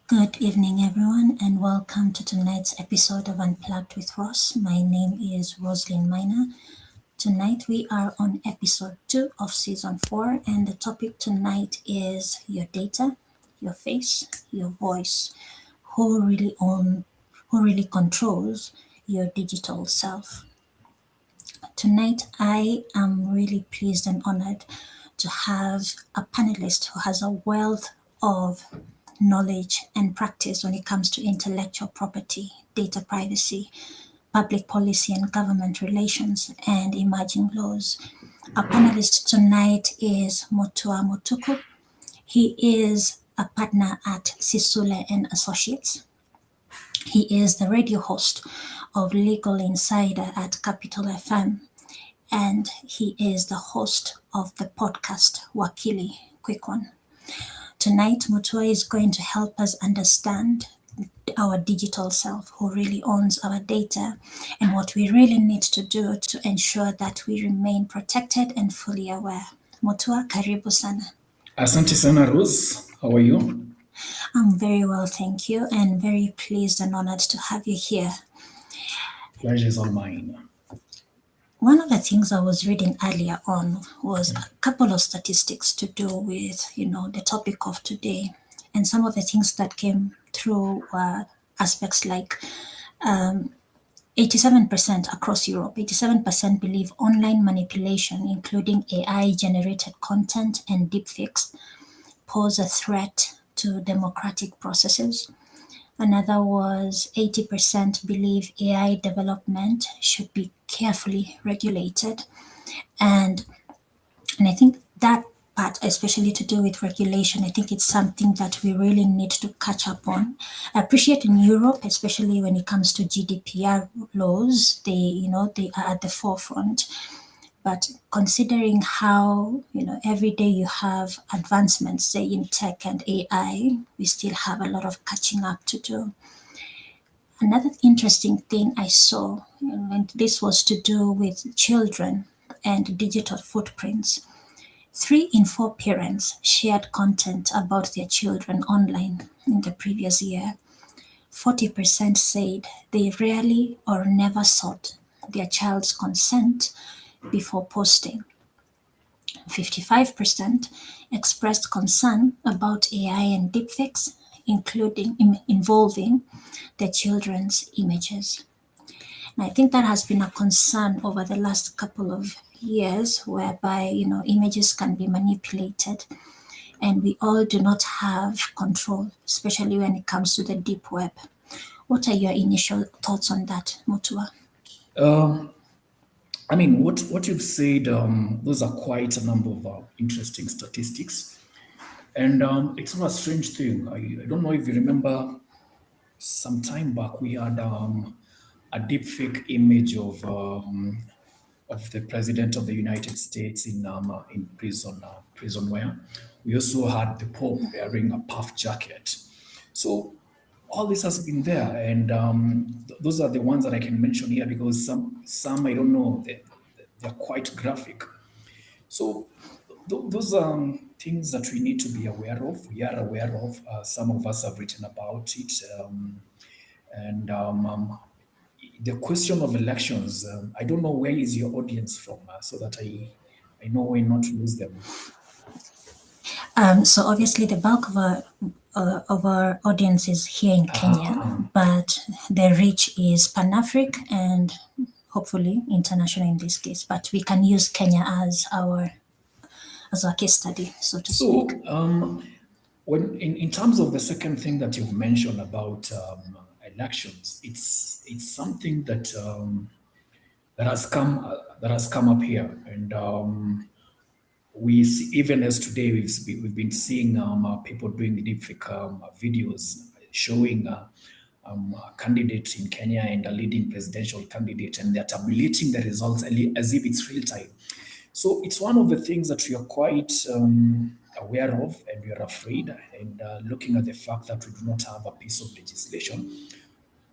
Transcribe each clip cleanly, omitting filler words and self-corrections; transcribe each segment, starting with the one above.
Good evening, everyone, and welcome to tonight's episode of Unplugged with Ross. My name is Roslyn Miner. Tonight we are on episode 2 of season 4, and the topic tonight is your data, your face, your voice. Who really controls your digital self? Tonight, I am really pleased and honored to have a panelist who has a wealth of knowledge and practice when it comes to intellectual property, data privacy, public policy and government relations, and emerging laws. Our panelist tonight is Mutua Mutuku. He is a partner at Sisule and Associates. He is the radio host of Legal Insider at Capital FM, and he is the host of the podcast Wakili Quick One. Tonight, Mutua is going to help us understand our digital self, who really owns our data, and what we really need to do to ensure that we remain protected and fully aware. Mutua, karibu sana. Asante sana, Rose. How are you? I'm very well, thank you, and very pleased and honored to have you here. Pleasure is all mine. One of the things I was reading earlier on was a couple of statistics to do with, the topic of today. And some of the things that came through were aspects like 87% across Europe, 87% believe online manipulation, including AI-generated content and deepfakes, pose a threat to democratic processes. Another was 80% believe AI development should be carefully regulated. And I think that part, especially to do with regulation, I think it's something that we really need to catch up on. I appreciate in Europe, especially when it comes to GDPR laws, they are at the forefront. But considering how, every day you have advancements, say in tech and AI, we still have a lot of catching up to do. Another interesting thing I saw, and this was to do with children and digital footprints. 3 in 4 parents shared content about their children online in the previous year. 40% said they rarely or never sought their child's consent before posting. 55% expressed concern about AI and deepfakes, involving their children's images. And I think that has been a concern over the last couple of years, whereby images can be manipulated, and we all do not have control, especially when it comes to the deep web. What are your initial thoughts on that, Mutua? What you've said, those are quite a number of interesting statistics. And it's not a strange thing. I don't know if you remember, some time back we had a deepfake image of the president of the United States in prison wear. We also had the Pope wearing a puff jacket. So all this has been there, and those are the ones that I can mention here because some I don't know, they're quite graphic. So those are things that we need to be aware of. We are aware of. Some of us have written about it. And the question of elections, I don't know where is your audience from, so that I know where not to lose them. So obviously the bulk of our audience is here in Kenya, but the reach is Pan-African and hopefully international in this case. But we can use Kenya as our case study, so to So, speak. when in terms of the second thing that you've mentioned about elections, it's something that that has come up here, and we see, even as today we've been seeing people doing deepfake videos showing candidates in Kenya and a leading presidential candidate, and they're tabulating the results as if it's real time. So it's one of the things that we are quite aware of, and we are afraid, and looking at the fact that we do not have a piece of legislation.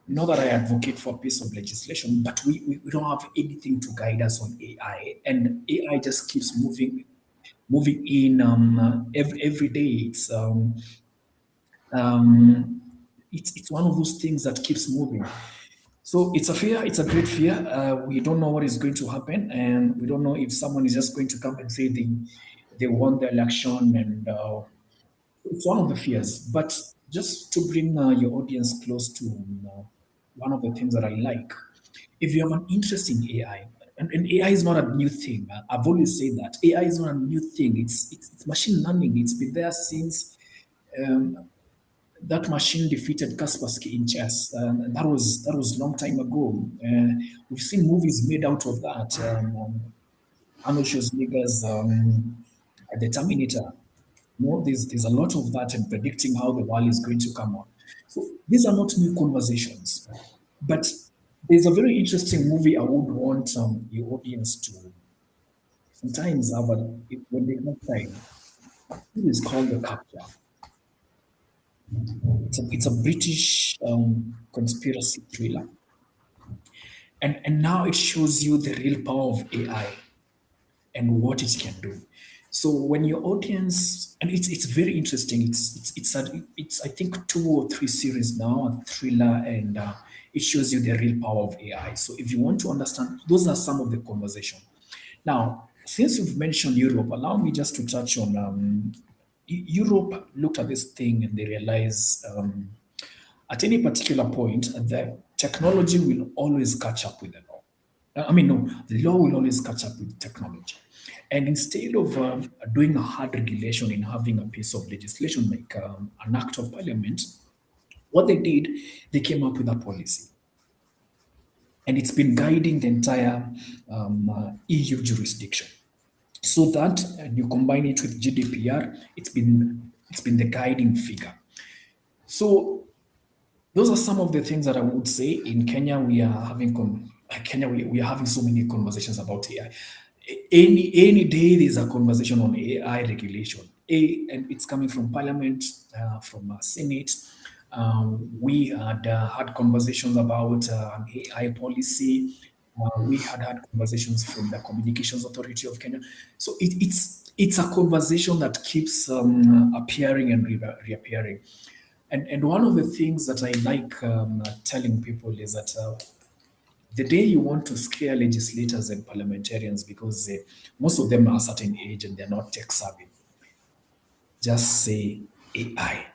Not that I advocate for a piece of legislation, but we don't have anything to guide us on AI, and AI just keeps moving in every day. It's one of those things that keeps moving. So it's a fear. It's a great fear. We don't know what is going to happen, and we don't know if someone is just going to come and say they won the election, and it's one of the fears. But just to bring your audience close to one of the things that I like, if you have an interest in AI, and AI is not a new thing. I've always said that AI is not a new thing. It's machine learning. It's been there since that machine defeated Kaspersky in chess. That was a long time ago. We've seen movies made out of that. Arnold Schwarzenegger's The Terminator. There's a lot of that and predicting how the world is going to come out. So these are not new conversations, but there's a very interesting movie I would want your audience to sometimes have when they have time. It is called The Capture. It's a British conspiracy thriller, and now it shows you the real power of AI and what it can do. So when your audience, and it's very interesting. It's I think 2 or 3 series now, a thriller, and it shows you the real power of AI. So if you want to understand, those are some of the conversation. Now, since you've mentioned Europe, allow me just to touch on Europe. Looked at this thing and they realize at any particular point, the technology will always catch up with the law. I mean, no, the law will always catch up with technology. And instead of doing a hard regulation in having a piece of legislation like an act of parliament, what they did, they came up with a policy. And it's been guiding the entire EU jurisdiction. So that, and you combine it with GDPR, it's been the guiding figure. So those are some of the things that I would say. In Kenya, we are having we are having so many conversations about AI. Any day there's a conversation on AI regulation, and it's coming from Parliament, from Senate. We had conversations about AI policy. We had conversations from the Communications Authority of Kenya. So it's a conversation that keeps appearing and reappearing. And one of the things that I like telling people is that the day you want to scare legislators and parliamentarians because most of them are a certain age and they're not tech savvy, just say AI.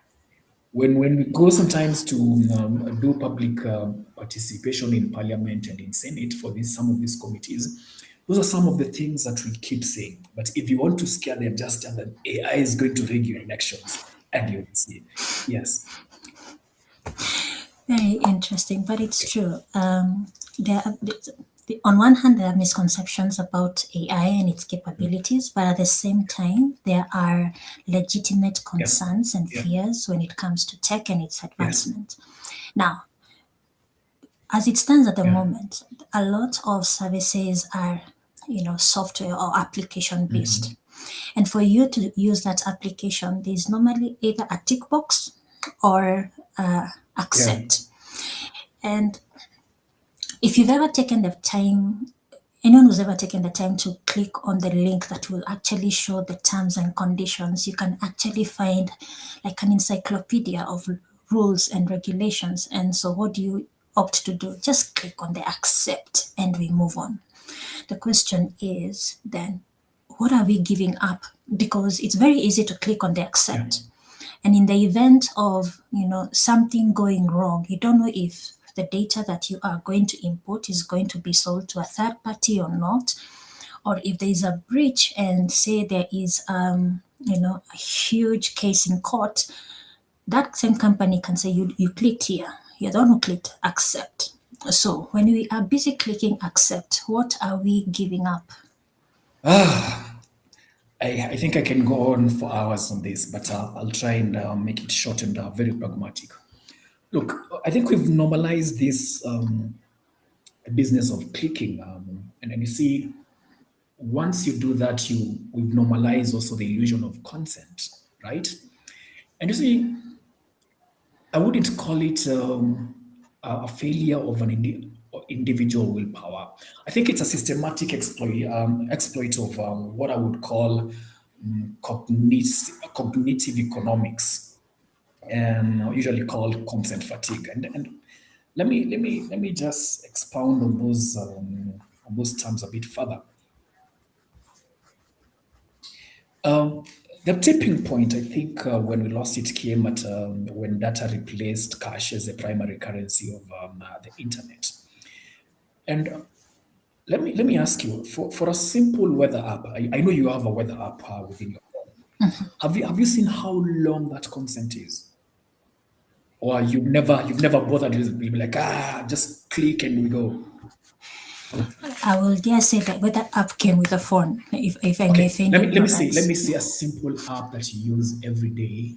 When we go sometimes to do public participation in parliament and in senate for some of these committees, those are some of the things that we keep saying. But if you want to scare them, just tell them AI is going to rig your elections, and you'll see. Yes. Very interesting, but it's true. There are, on one hand, there are misconceptions about AI and its capabilities, but at the same time, there are legitimate concerns and Yeah. fears when it comes to tech and its Yes. advancement. Now, as it stands at the Yeah. moment, a lot of services are, software or application based. And for you to use that application, there's normally either a tick box or accept. And if you've ever taken the time, anyone who's ever taken the time to click on the link that will actually show the terms and conditions, you can actually find like an encyclopedia of rules and regulations. And so what do you opt to do? Just click on the accept and we move on. The question is then, what are we giving up? Because it's very easy to click on the accept. And in the event of, something going wrong, you don't know if the data that you are going to input is going to be sold to a third party or not, or if there is a breach and say there is, a huge case in court, that same company can say you clicked here. You're the one who clicked accept. So when we are busy clicking accept, what are we giving up? I think I can go on for hours on this, but I'll try and make it short and very pragmatic. Look, I think we've normalized this business of clicking, and you see, once you do that, we've normalized also the illusion of consent, right? And you see, I wouldn't call it a failure of an individual willpower. I think it's a systematic exploit of what I would call cognitive economics, and usually called consent fatigue. And let me just expound on those terms a bit further. Um, the tipping point, I think, when we lost it came at when data replaced cash as the primary currency of the internet. And let me ask you for a simple weather app. I know you have a weather app within your phone. Have you seen how long that consent is, or you've never bothered with it? You'll be like, just click and we go. I will dare say that whether app came with a phone, if I may Okay, feign let me see a simple app that you use every day.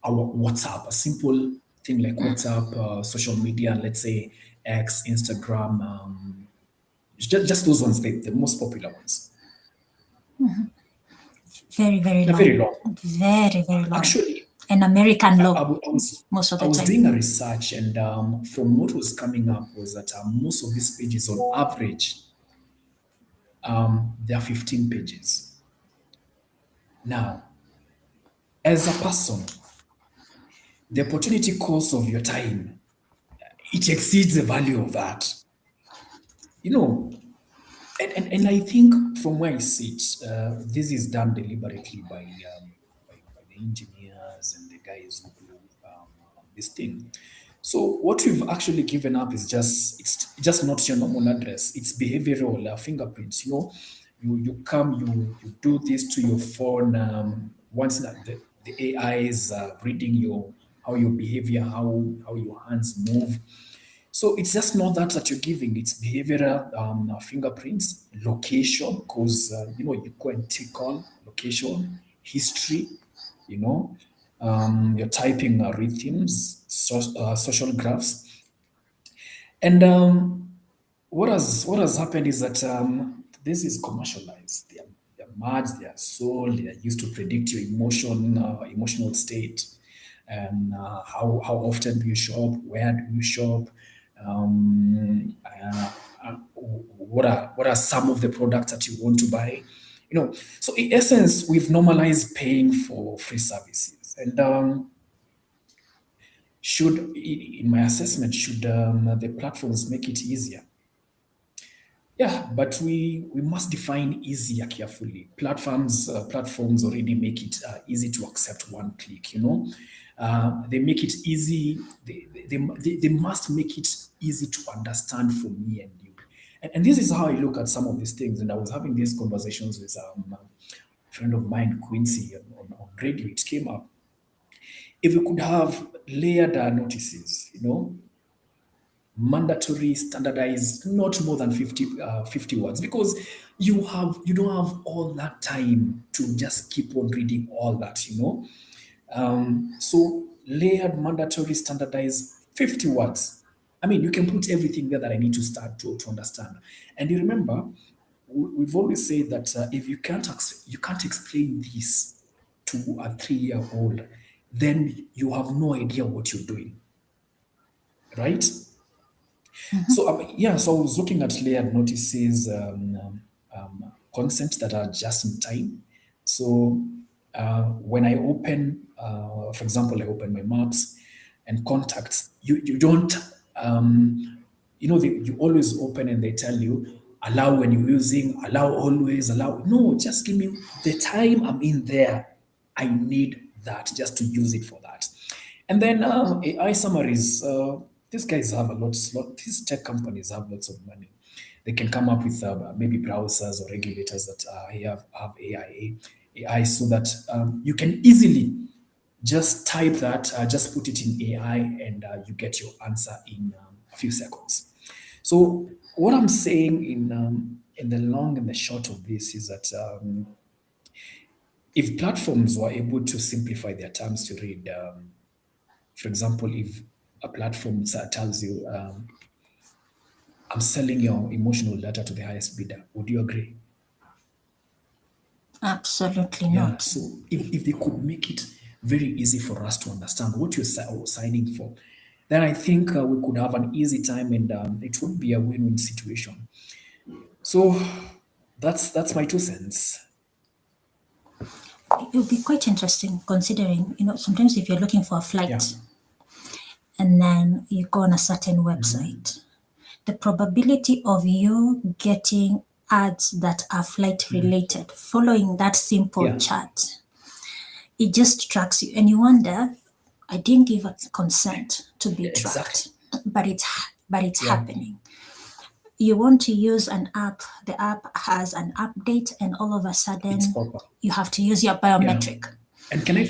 Our WhatsApp, a simple thing like WhatsApp, social media, let's say X, Instagram, just those ones, the most popular ones. Very, very They're long. very long. Very, very long. Actually, And American I, law I wa- I was most of I the was time. doing a research, and from what was coming up was that most of these pages, on average, they are 15 pages. Now, as a person, the opportunity cost of your time, it exceeds the value of that. You know, and I think from where I sit, this is done deliberately by the engineers and the guys who do this thing. So what we've actually given up is it's just not your normal address. It's behavioral fingerprints. You come, you do this to your phone. Once that the AI is reading your behavior, how your hands move. So it's just not that you're giving. It's behavioral fingerprints, location, because you go and tick on location, history. You know, you're typing rhythms, social graphs, and what has happened is that this is commercialized. They're merged, they are sold, they are used to predict your emotional state, and how often do you shop, where do you shop, what are some of the products that you want to buy. So in essence, we've normalized paying for free services, and in my assessment, should the platforms make it easier? Yeah, but we must define easier carefully. Platforms already make it easy to accept one click. They make it easy. They must make it easy to understand for me and you. And this is how I look at some of these things. And I was having these conversations with a friend of mine, Quincy, on radio. It came up. If we could have layered notices, mandatory, standardized, not more than 50 words, because you don't have all that time to just keep on reading all that. So layered, mandatory, standardized, 50 words. I mean, you can put everything there that I need to start to understand. And you remember, we've always said that if you can't explain this to a 3-year-old, then you have no idea what you're doing, right? So yeah, so I was looking at layered notices, consent that are just in time. So When I open, for example, I open my maps and contacts, you don't, you always open and they tell you, allow when you're using, allow always, allow. No, just give me the time I'm in there. I need that just to use it for that. And then AI summaries. These guys have these tech companies have lots of money. They can come up with maybe browsers or regulators that have AI so that you can easily just type that, just put it in AI, and you get your answer in a few seconds. So what I'm saying in the long and the short of this is that if platforms were able to simplify their terms to read, for example, if a platform tells you, I'm selling your emotional data to the highest bidder, would you agree? Absolutely Yeah. not. So if they could make it very easy for us to understand what you're signing for, then I think we could have an easy time, and it would be a win-win situation. So that's my 2 cents. It would be quite interesting considering, sometimes if you're looking for a Yeah. flight and then you go on a certain Mhm. website, the probability of you getting ads that are flight related following that simple Yeah. chat, it just tracks you and you wonder, I didn't give a consent to be Exactly. tracked, but it's Yeah. happening. You want to use an app, the app has an update, and all of a It's sudden proper. you have to use your Yeah. biometric. And can I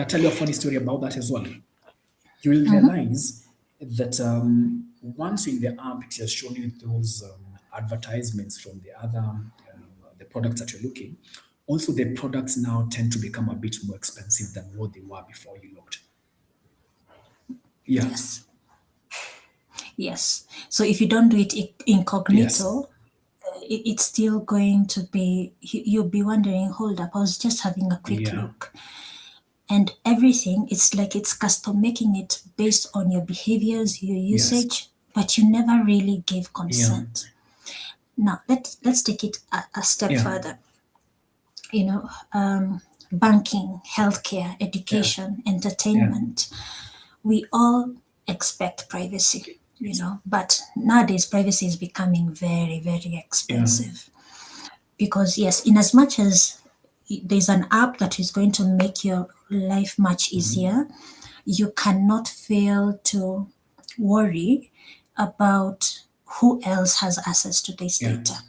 tell you a funny story about that as well? You will realize that once in the app it has shown you those advertisements from the other the products that you're looking. Also, the products now tend to become a bit more expensive than what they were before you looked. Yeah. Yes, yes. So if you don't do it Yes. incognito, it's still going to be, you'll be wondering, hold up, I was just having a quick Yeah. look. And everything, it's like it's custom making it based on your behaviors, your Yes. usage, but you never really gave Yeah. consent. Now let's take it a step Yeah. further. You know, banking, healthcare, Yeah. education, Yeah. entertainment, we all expect privacy, It's, but nowadays privacy is becoming very, very yeah. expensive. Because, yes, in as much as there's an app that is going to make your life much easier, you cannot fail to worry about who else has access to this Yeah. data.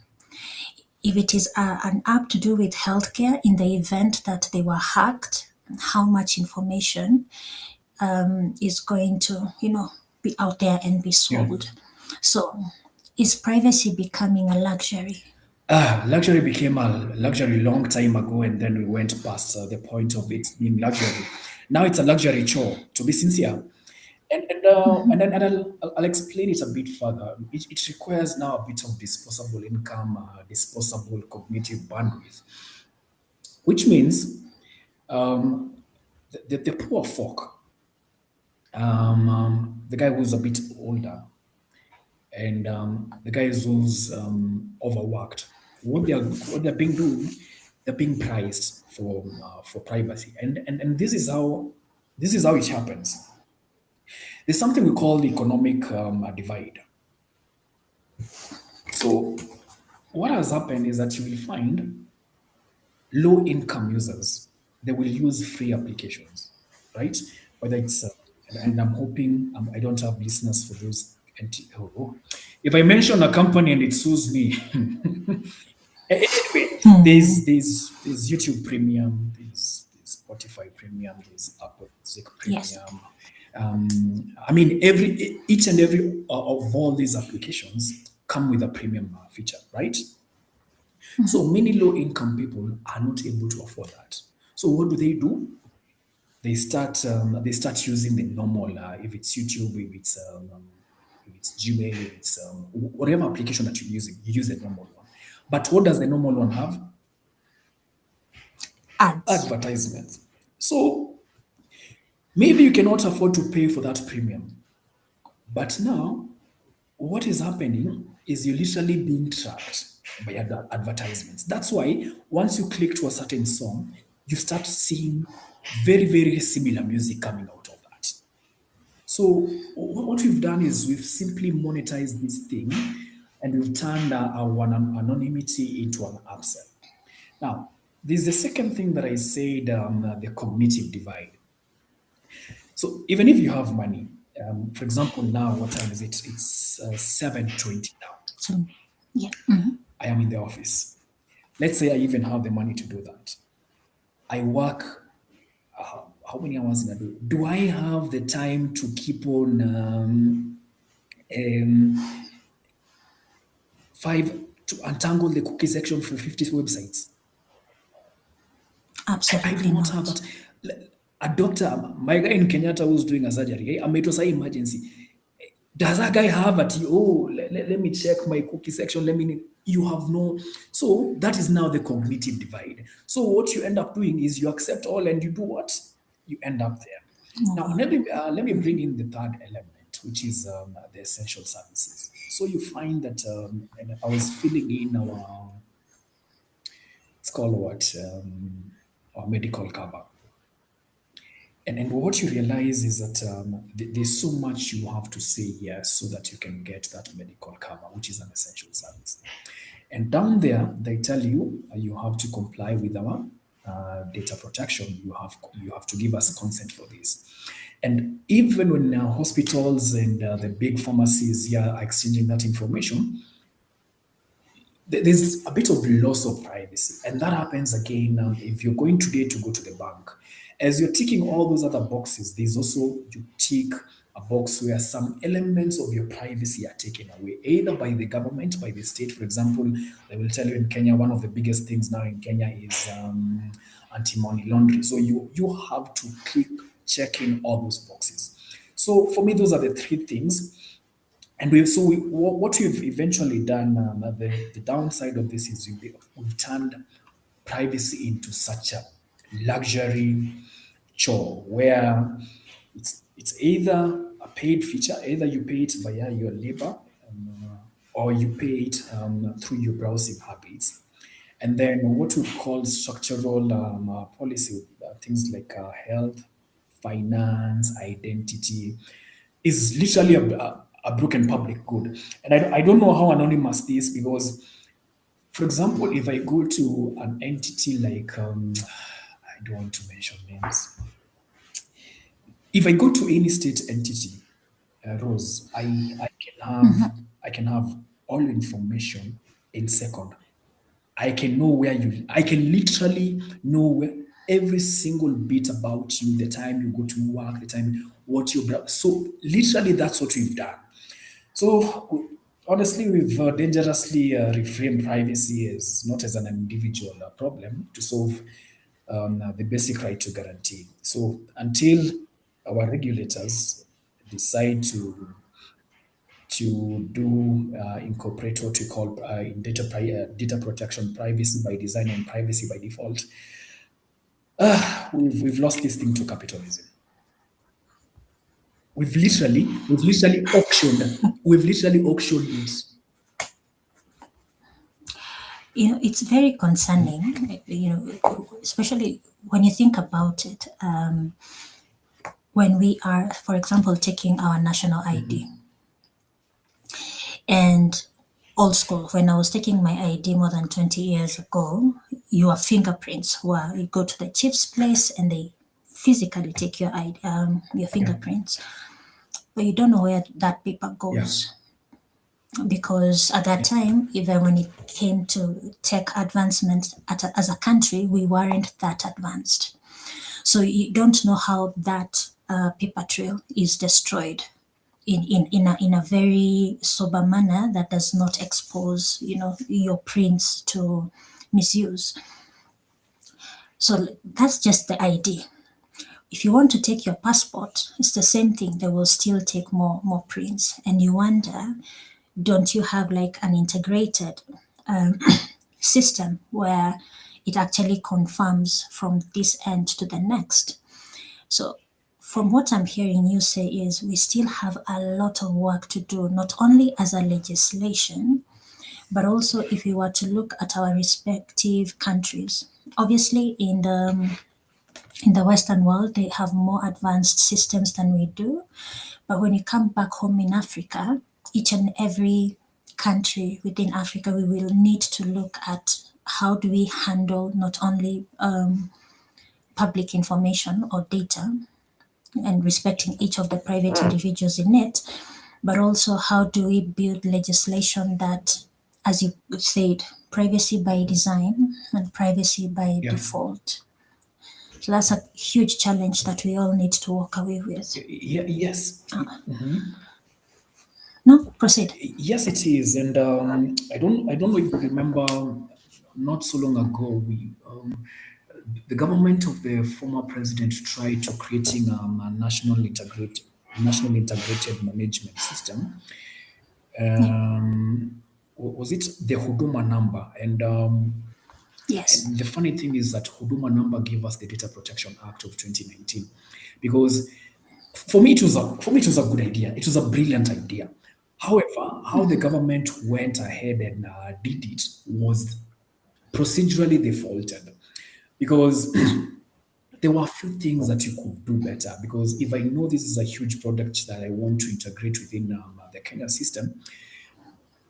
If it is an app to do with healthcare, in the event that they were hacked, how much information is going to, be out there and be Yeah. sold. So, is privacy becoming a luxury? Luxury became a luxury long time ago, and then we went past the point of it being luxury. Now it's a luxury chore, to be sincere. And I'll explain it a bit further. It requires now a bit of disposable income, disposable cognitive bandwidth, which means the poor folk, the guy who's a bit older, and the guys who's overworked, what they're being doing, they're being priced for privacy, and this is how it happens. There's something we call the economic divide. So what has happened is that you will find low income users, they will use free applications, right? Whether it's and I'm hoping I don't have listeners for those. If I mention a company and it sues me, anyway, there's YouTube Premium, there's Spotify Premium, there's Apple Music Yes. Premium. I mean, each and every of all these applications come with a premium feature, right? So many low income people are not able to afford that. So what do? They start using the normal, if it's YouTube, if it's Gmail, if it's whatever application that you're using, you use the normal one. But what does the normal one have? Ads. Advertisements. So maybe you cannot afford to pay for that premium. But now what is happening is you're literally being tracked. by advertisements. That's why once you click to a certain song, you start seeing very, very similar music coming out of that. So what we've done is we've simply monetized this thing and we've turned our anonymity into an upsell. Now, there's the second thing that I said, the cognitive divide. So even if you have money, for example, now what time is it? It's 7:20 now. So, yeah. I am in the office. Let's say I even have the money to do that. I work how many hours in a day? Do I have the time to keep on um, five to untangle the cookie section for 50 websites? I do Absolutely not have not. that. A doctor, my guy in Kenyatta who's doing a surgery, it was an emergency. Does that guy have it? Oh, let me check my cookie section. You have no. So that is now the cognitive divide. So what you end up doing is you accept all and you do what? You end up there. Move Now, on. let me bring in the third element, which is the essential services. So you find that and I was filling in it's called what? Our medical cover. And what you realize is that there's so much you have to say yes so that you can get that medical cover, which is an essential service. And down there, they tell you you have to comply with our data protection. You have to give us consent for this. And even when hospitals and the big pharmacies here are exchanging that information, there's a bit of loss of privacy. And that happens again if you're going today to go to the bank. As you're ticking all those other boxes, there's also you tick a box where some elements of your privacy are taken away, either by the government, by the state. For example, they will tell you in Kenya, one of the biggest things now in Kenya is anti-money laundering. So you have to click check in all those boxes. So for me, those are the three things. And what we've eventually done, the downside of this is we've turned privacy into such a luxury chore where it's either a paid feature, either you pay it via your labor or you pay it through your browsing habits. And then what we call structural policy, things like health, finance, identity, is literally a broken public good. And I don't know how anonymous this is because, for example, if I go to an entity like, I don't want to mention names. If I go to any state entity, Rose, I can have all information in second. I can know where you. I can literally know where every single bit about you, the time you go to work, the time what you. So literally, that's what we've done. So honestly, we've dangerously reframed privacy as not as an individual problem to solve the basic right to guarantee. So until our regulators decide to do incorporate what we call in data protection privacy by design and privacy by default, we've lost this thing to capitalism. We've literally auctioned it. It's very concerning, especially when you think about it. When we are, for example, taking our national ID, and old school, when I was taking my ID more than 20 years ago, your fingerprints were, you go to the chief's place and they physically take your ID, your fingerprints, but you don't know where that paper Yeah. goes. Because at that time, even when it came to tech advancement as a country, we weren't that advanced. So you don't know how that paper trail is destroyed in a very sober manner that does not expose your prints to misuse. So that's just the ID. If you want to take your passport, it's the same thing. They will still take more prints, and you wonder, don't you have like an integrated system where it actually confirms from this end to the next? So from what I'm hearing you say is we still have a lot of work to do, not only as a legislation, But also, if we were to look at our respective countries, obviously in the Western world, they have more advanced systems than we do. But when you come back home in Africa, each and every country within Africa, we will need to look at how do we handle not only public information or data and respecting each of the private individuals in it, but also how do we build legislation that, as you said, privacy by design and privacy by Yeah. default. So that's a huge challenge that we all need to walk away with. Yes. No, proceed. Yes, it is, and I don't know if you remember, not so long ago, the government of the former president tried to creating a national integrated management system. Yeah. Was it the Huduma number? Yes. And the funny thing is that Huduma number gave us the Data Protection Act of 2019, because for me it was a good idea. It was a brilliant idea. However, how the government went ahead and did it was procedurally they faulted, because there were a few things that you could do better. Because if I know this is a huge product that I want to integrate within the Kenya system,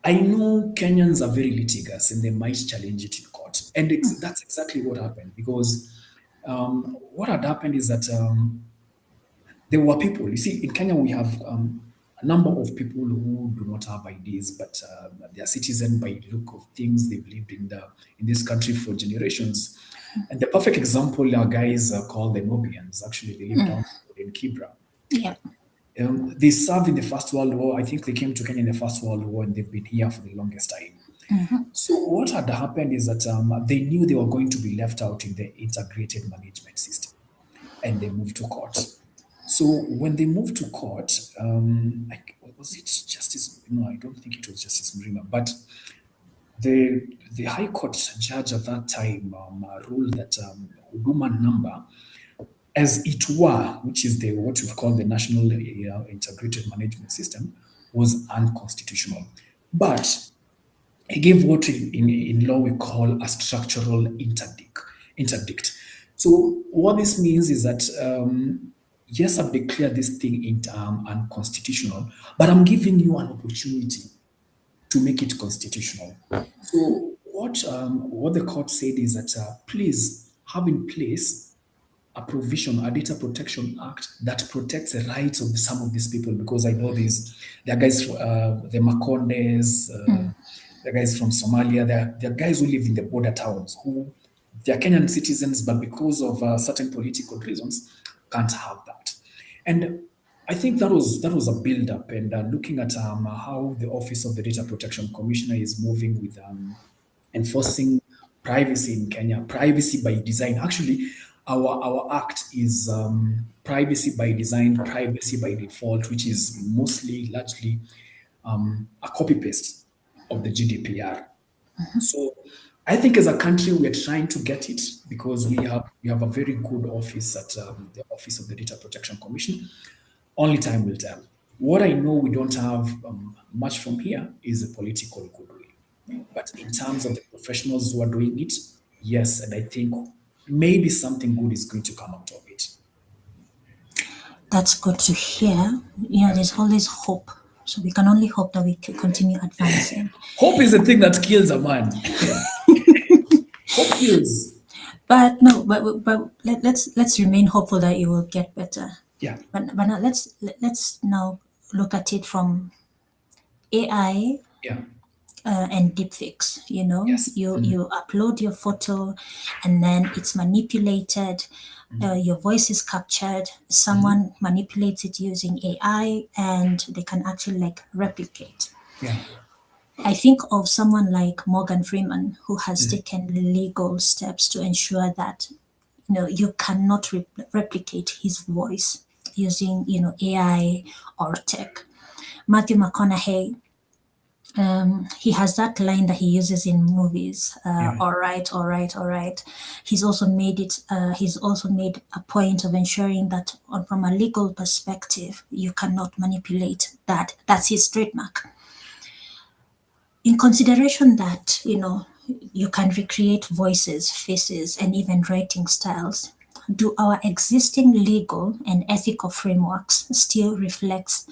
I know Kenyans are very litigious and they might challenge it in court. And that's exactly what happened, because what had happened is that there were people. You see, in Kenya, we have a number of people who do not have IDs, but they are citizen by look of things. They've lived in this country for generations. And the perfect example are guys called the Nubians. Actually, they live down in Kibra. Yeah. They served in the First World War. I think they came to Kenya in the First World War, and they've been here for the longest time. So what had happened is that they knew they were going to be left out in the integrated management system, and they moved to court. So when they moved to court, was it Justice? No, I don't think it was Justice Mrima, but the High Court judge at that time ruled that Huduma number, as it were, which is the what we call the National Integrated Management System, was unconstitutional. But he gave what in law we call a structural interdict. So what this means is that yes, I've declared this thing unconstitutional, but I'm giving you an opportunity to make it constitutional. So what the court said is that please have in place a provision, a data protection act that protects the rights of some of these people, because I know there are guys, the Makondes, the guys from Somalia, there are guys who live in the border towns who they are Kenyan citizens, but because of certain political reasons, can't have that. And I think that was a build up, and looking at how the Office of the Data Protection Commissioner is moving with enforcing privacy in Kenya, privacy by design. Actually, our act is privacy by design, privacy by default, which is largely a copy paste of the GDPR. So I think as a country we are trying to get it, because we have a very good office at the Office of the Data Protection Commission. Only time will tell. What I know we don't have much from here is the political goodwill. But in terms of the professionals who are doing it, yes, and I think maybe something good is going to come out of it. That's good to hear. There's always hope. So we can only hope that we can continue advancing. Hope is the thing that kills a man. Hope kills. But no, but let's remain hopeful that it will get better. Yeah. But now let's now look at it from AI Yeah. and deepfakes. Yes. You upload your photo, and then it's manipulated. Your voice is captured. Someone manipulates it using AI, and they can actually replicate. Yeah. I think of someone like Morgan Freeman, who has taken legal steps to ensure that you cannot replicate his voice using AI or tech. Matthew McConaughey, he has that line that he uses in movies. All right, all right, all right. He's also made it. He's also made a point of ensuring that, from a legal perspective, you cannot manipulate that. That's his trademark. in consideration that, you can recreate voices, faces, and even writing styles, do our existing legal and ethical frameworks still reflect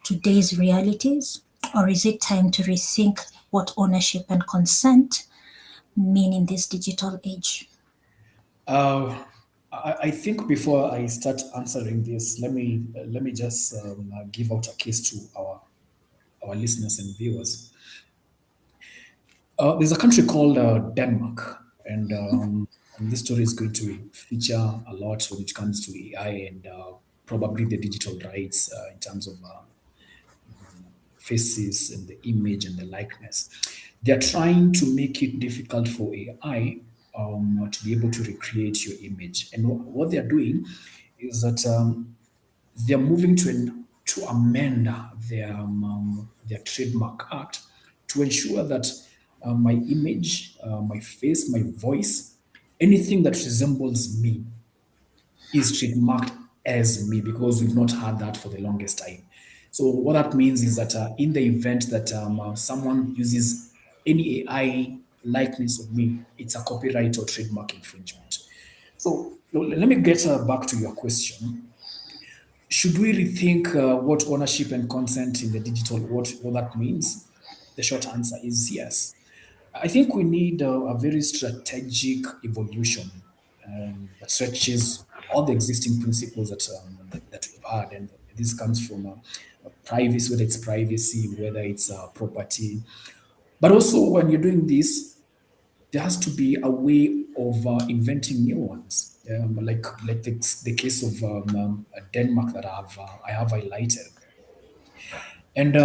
today's realities? Or is it time to rethink what ownership and consent mean in this digital age? Uh, I think before I start answering this, let me just give out a case to our listeners and viewers. There's a country called Denmark, and this story is going to feature a lot when it comes to AI and probably the digital rights in terms of faces and the image and the likeness. They're trying to make it difficult for AI to be able to recreate your image. And what they're doing is that they're moving to amend their trademark act to ensure that my image, my face, my voice, anything that resembles me is trademarked as me, because we've not had that for the longest time. So what that means is that in the event that someone uses any AI likeness of me, it's a copyright or trademark infringement. So let me get back to your question. Should we rethink what ownership and consent in the digital, what that means? The short answer is yes. I think we need a very strategic evolution that stretches all the existing principles that we've had, and this comes from privacy, whether it's privacy, whether it's property. But also, when you're doing this, there has to be a way of inventing new ones, like the case of Denmark that I have highlighted. And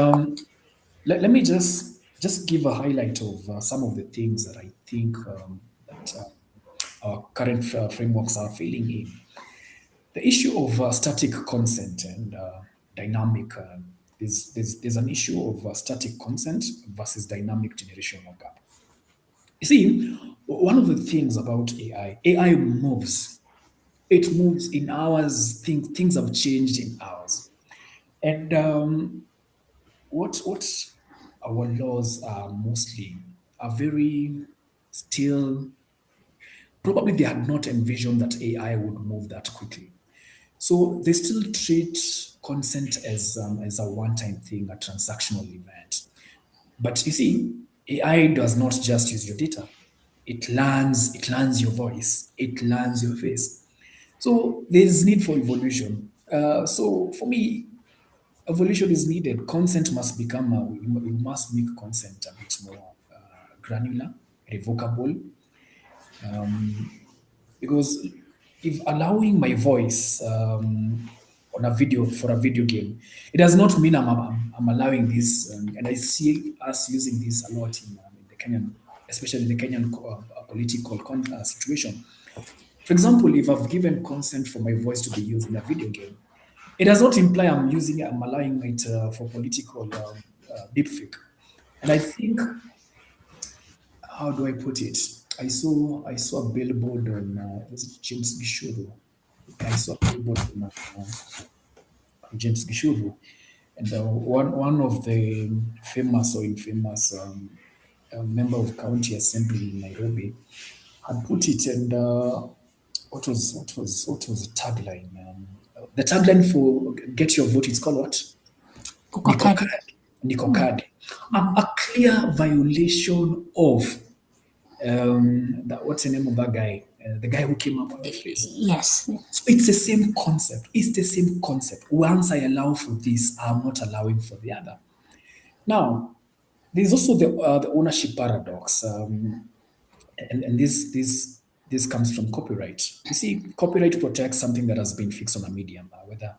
let me just give a highlight of some of the things that I think that our current frameworks are failing in. The issue of static consent and dynamic. There's an issue of static consent versus dynamic generational gap. You see, one of the things about AI moves. It moves in hours. Things have changed in hours, and what our laws are mostly are very still. Probably they had not envisioned that AI would move that quickly. So they still treat consent as a one-time thing, a transactional event. But you see, AI does not just use your data. It learns your voice, it learns your face. So there is need for evolution. So for me, evolution is needed. Consent must become, we must make consent a bit more granular, revocable, because if allowing my voice on a video for a video game, it does not mean I'm allowing this, and I see us using this a lot in the Kenyan, especially the Kenyan political situation. For example, if I've given consent for my voice to be used in a video game, it does not imply I'm allowing it for political deepfake. And I think, how do I put it? I saw a billboard on was it James Gishuru? I saw a billboard on James Gishuru, and one of the famous or infamous member of county assembly in Nairobi had put it, and what was the tagline? The tagline for "Get Your Vote" is called what? Nico Kukokadi. Card. Nico Card. A clear violation of what's the name of that guy? The guy who came up with the phrase. Yes. So it's the same concept. It's the same concept. Once I allow for this, I'm not allowing for the other. Now, there's also the ownership paradox, and this comes from copyright. You see, copyright protects something that has been fixed on a medium, whether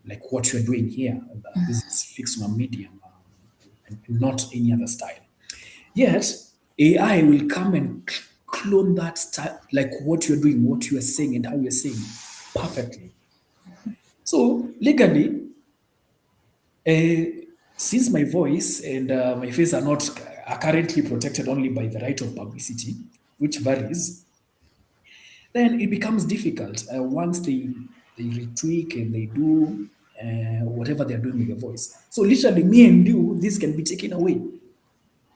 like what you're doing here, this is fixed on a medium, and not any other style. Yet, AI will come and clone that style, like what you're doing, what you are saying, and how you're saying perfectly. So legally, since my voice and my face are currently protected only by the right of publicity, which varies, then it becomes difficult once they retweak and they do whatever they're doing with the voice. So literally, me and you, this can be taken away.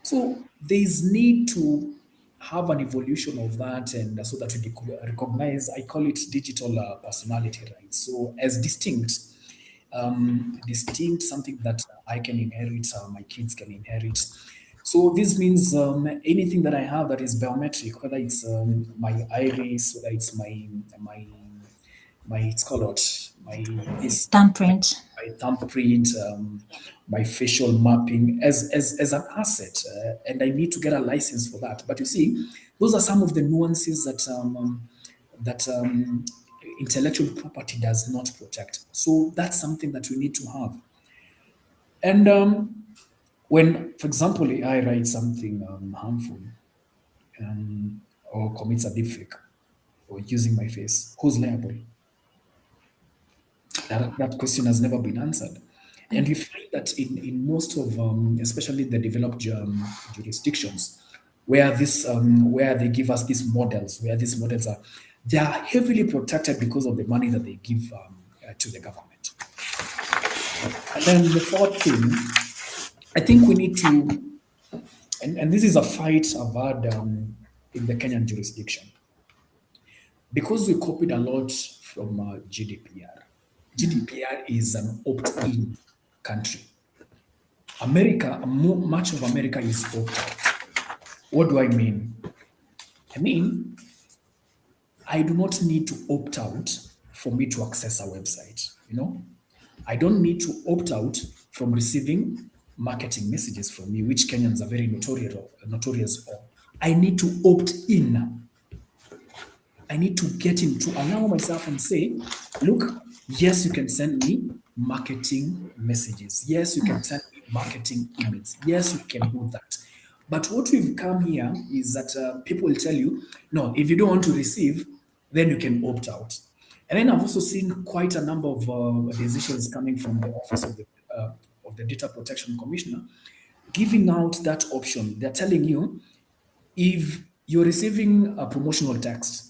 So there's need to have an evolution of that, and so that we recognize. I call it digital personality, right? So as distinct something that I can inherit, my kids can inherit. So this means anything that I have that is biometric, whether it's my iris, whether it's my it's called what this Thumbprint. my thumbprint, my facial mapping as an asset, and I need to get a license for that. But you see, those are some of the nuances that intellectual property does not protect. So that's something that we need to have. And when, for example, AI writes something harmful or commits a deepfake or using my face, who's liable? That question has never been answered. And we find that in most of, especially the developed jurisdictions, where they give us these models, where these models are, they are heavily protected because of the money that they give to the government. And then the fourth thing, I think we need to, and this is a fight I've had in the Kenyan jurisdiction, because we copied a lot from GDPR. GDPR is an opt-in country. Much of America is opt-out. What do I mean? I mean, I do not need to opt out for me to access a website. I don't need to opt out from receiving marketing messages from me, which Kenyans are very notorious for. I need to opt in. I need to get in to allow myself and say, look, yes, you can send me marketing messages. Yes, you can send me marketing emails. Yes, you can do that. But what we've come here is that people will tell you, no, if you don't want to receive, then you can opt out. And then I've also seen quite a number of decisions coming from the Office of the Data Protection Commissioner, giving out that option. They're telling you, if you're receiving a promotional text,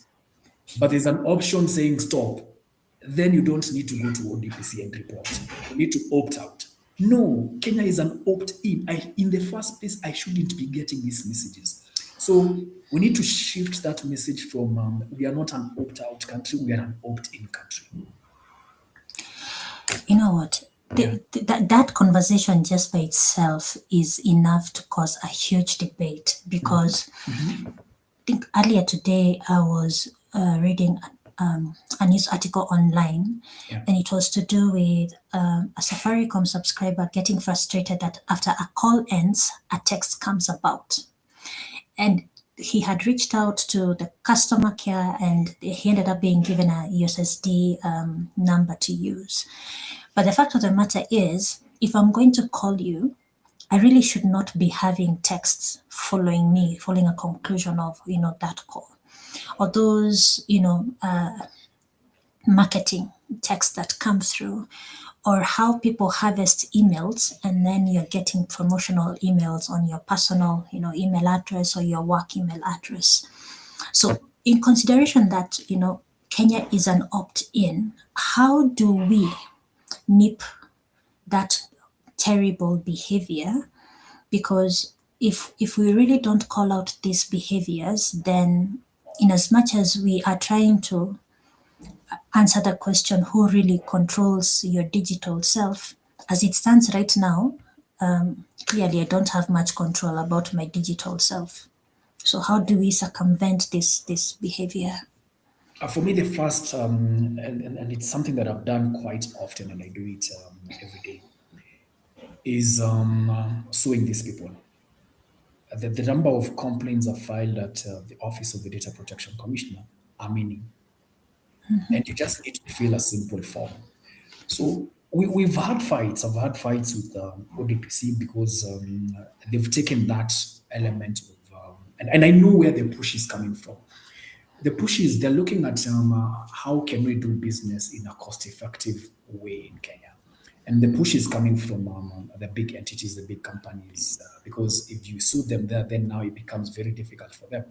but there's an option saying stop, then you don't need to go to ODPC and report. You need to opt out. No, Kenya is an opt-in. In the first place, I shouldn't be getting these messages. So we need to shift that message from we are not an opt-out country, we are an opt-in country. You know what? That conversation just by itself is enough to cause a huge debate, because I think earlier today I was reading a news article online, and it was to do with a Safaricom subscriber getting frustrated that after a call ends, a text comes about. And he had reached out to the customer care, and he ended up being given a USSD number to use. But the fact of the matter is, if I'm going to call you, I really should not be having texts following a conclusion of that call, or those marketing texts that come through, or how people harvest emails, and then you're getting promotional emails on your personal email address or your work email address. So in consideration that Kenya is an opt-in, how do we nip that terrible behavior? Because if we really don't call out these behaviors, then in as much as we are trying to answer the question, who really controls your digital self, as it stands right now, clearly I don't have much control about my digital self. So how do we circumvent this behavior? For me, the first, and it's something that I've done quite often, and I do it every day, is suing these people. The number of complaints are filed at the Office of the Data Protection Commissioner are many. And you just need to fill a simple form. So we've had fights. I've had fights with ODPC because they've taken that element of, and I know where the push is coming from. The push is they're looking at how can we do business in a cost-effective way in Kenya. And the push is coming from the big entities, the big companies, because if you sue them there, then now it becomes very difficult for them.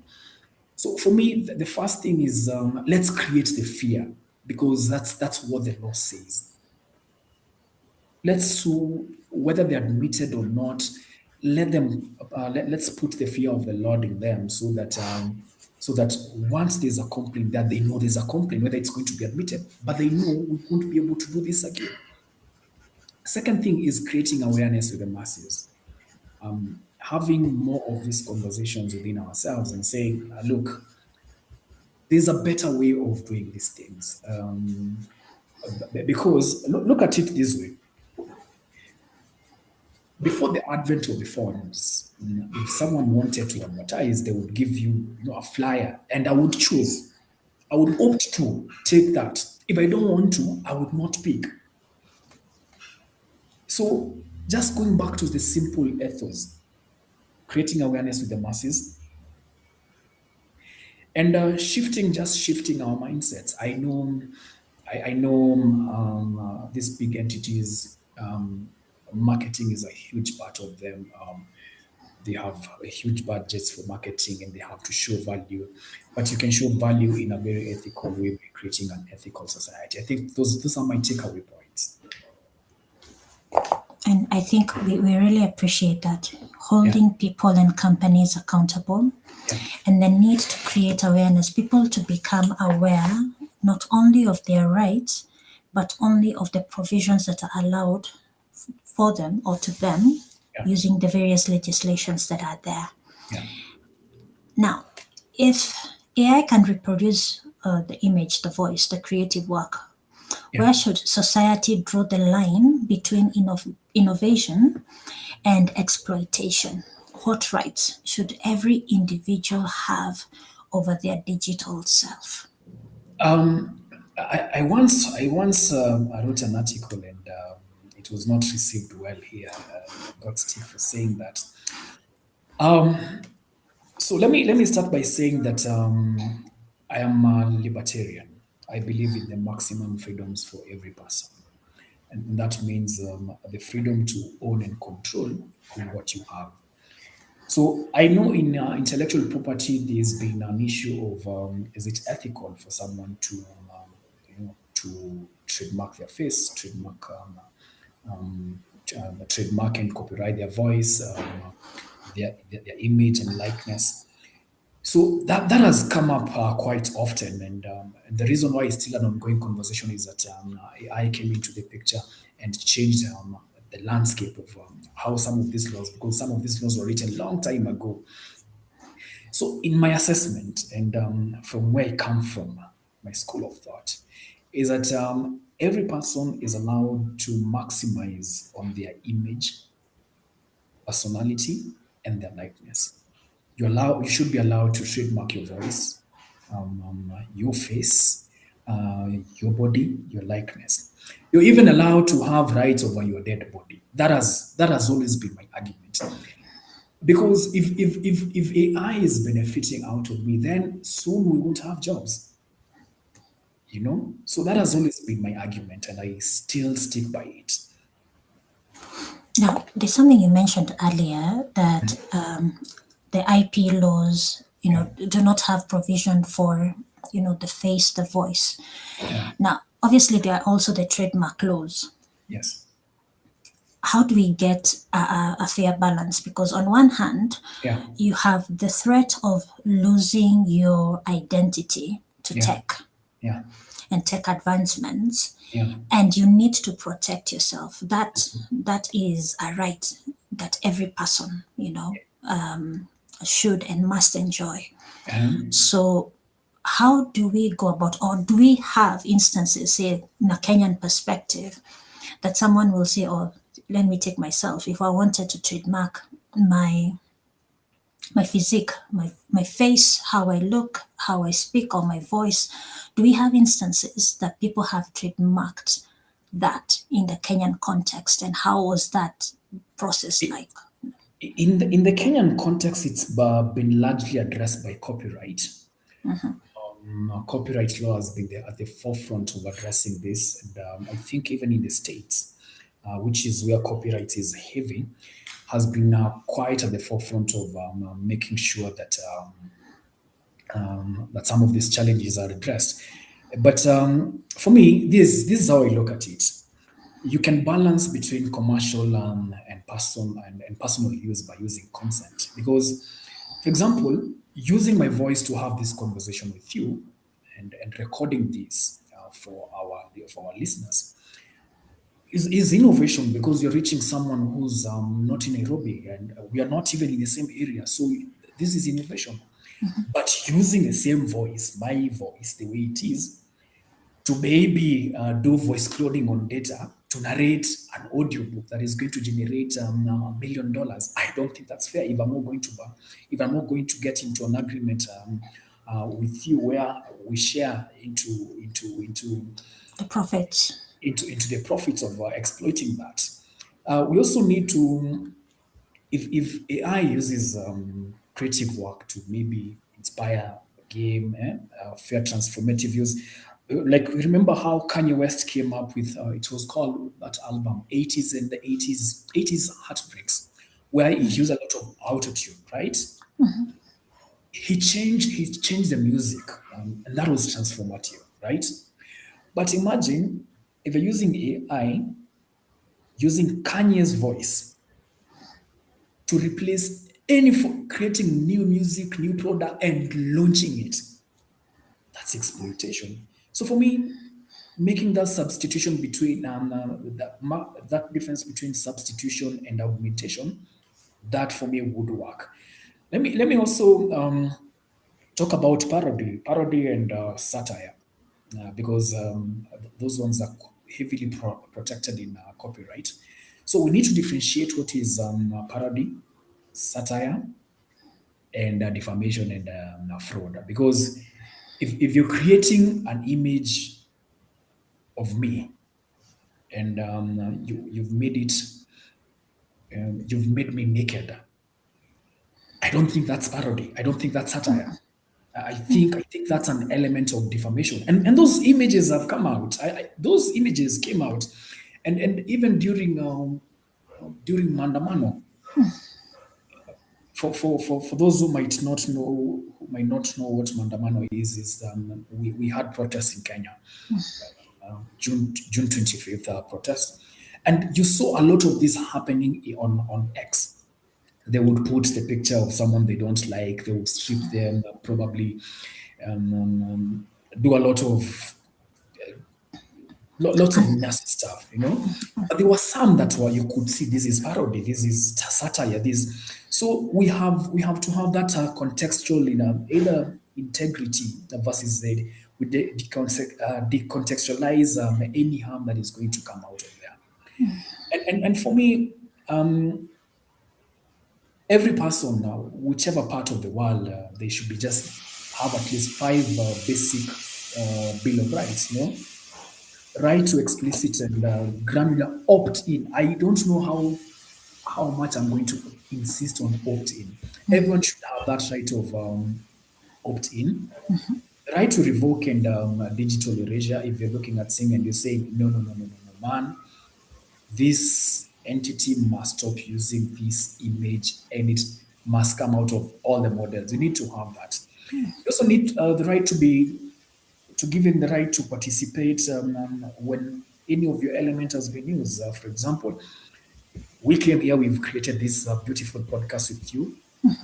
So for me, the first thing is let's create the fear, because that's what the law says. Let's sue whether they're admitted or not. let them let's put the fear of the Lord in them, so that once there's a complaint, that they know there's a complaint, whether it's going to be admitted, but they know we won't be able to do this again. Second thing is creating awareness with the masses, having more of these conversations within ourselves and saying, look, there's a better way of doing these things. Because look at it this way: before the advent of the phones, if someone wanted to advertise, they would give you a flyer, and I would choose. I would opt to take that. If I don't want to, I would not pick. So just going back to the simple ethos, creating awareness with the masses, and shifting our mindsets. I know these big entities. Marketing is a huge part of them. They have a huge budgets for marketing, and they have to show value. But you can show value in a very ethical way by creating an ethical society. I think those are my takeaway points. And I think we really appreciate that, Yeah, holding people and companies accountable, yeah, and the need to create awareness, people to become aware not only of their rights, but only of the provisions that are allowed for them or to them yeah, using the various legislations that are there. yeah, Now, if AI can reproduce the image, the voice, the creative work, yeah. where should society draw the line between innovation and exploitation? What rights should every individual have over their digital self? I wrote an article, and it was not received well here. Got stick for saying that. So let me start by saying that I am a libertarian. I believe in the maximum freedoms for every person, and that means the freedom to own and control what you have. So I know in intellectual property, there's been an issue of is it ethical for someone to to trademark their face, trademark and copyright their voice, their image and likeness. So that has come up quite often, and the reason why it's still an ongoing conversation is that AI came into the picture and changed the landscape of how some of these laws, because some of these laws were written a long time ago. So, in my assessment, and from where I come from, my school of thought, is that every person is allowed to maximize on their image, personality, and their likeness. You should be allowed to trademark your voice, your face, your body, your likeness. You're even allowed to have rights over your dead body. That has always been my argument. Because if AI is benefiting out of me, then soon we won't have jobs. So that has always been my argument, and I still stick by it. Now, there's something you mentioned earlier that the IP laws, Yeah, do not have provision for, the face, the voice. yeah, Now, obviously, there are also the trademark laws. yes, How do we get a fair balance? Because on one hand, yeah, you have the threat of losing your identity to yeah, tech yeah, and tech advancements, yeah, and you need to protect yourself. That is a right that every person, should and must enjoy. So how do we go about, or do we have instances, say in a Kenyan perspective, that someone will say, oh, let me take myself. If I wanted to trademark my physique, my face, how I look, how I speak, or my voice, do we have instances that people have trademarked that in the Kenyan context? And how was that process like? In the Kenyan context, it's been largely addressed by copyright. Copyright law has been there at the forefront of addressing this, and I think even in the states, which is where copyright is heavy, has been quite at the forefront of making sure that some of these challenges are addressed. But for me, this is how I look at it. you can balance between commercial and personal use by using consent. Because, for example, using my voice to have this conversation with you and recording this for our listeners is innovation, because you're reaching someone who's not in Nairobi, and we are not even in the same area. So this is innovation. But using the same voice, my voice, the way it is, to maybe do voice cloning on data to narrate an audiobook that is going to generate $1 million. I don't think that's fair. If I'm not going to get into an agreement with you where we share The profits. into the profits of exploiting that. We also need to, if AI uses creative work to maybe inspire a game, fair transformative use. Like, remember how Kanye West came up with it was called that album 80s and the 80s Heartbreaks, where he used a lot of autotune, right? He changed the music, and that was transformative, right? But imagine if you're using AI, using Kanye's voice to replace creating new music, new product, and launching it. That's exploitation. So for me, making that substitution between that difference between substitution and augmentation, that for me would work. Let me also talk about parody and satire, because those ones are heavily protected in copyright. So we need to differentiate what is parody, satire, and defamation and fraud. Because if you're creating an image of me and you've made me naked, I don't think that's parody. I don't think that's satire. I think that's an element of defamation. And those images have come out. Those images came out, and even during Mandamano. For those who might not know what Mandamano is we had protests in Kenya, June 25th protest, and you saw a lot of this happening on X. They would put the picture of someone they don't like, they would strip them, probably do a lot of lots of nasty stuff. But there were some that were, you could see, this is parody, this is satire, this. So we have to have that contextual in either integrity versus the we decontextualize any harm that is going to come out of there. And for me, every person now, whichever part of the world, they should be just have at least five basic bill of rights. Right to explicit and granular opt-in. I don't know how much I'm going to insist on opt-in. Everyone should have that right of opt-in. Right to revoke and digital erasure. If you're looking at Sing and you're saying no, no, no, no, no, no, man, this entity must stop using this image and it must come out of all the models. You need to have that. You also need the right to give him the right to participate when any of your element has been used. For example, we came here, we've created this beautiful podcast with you,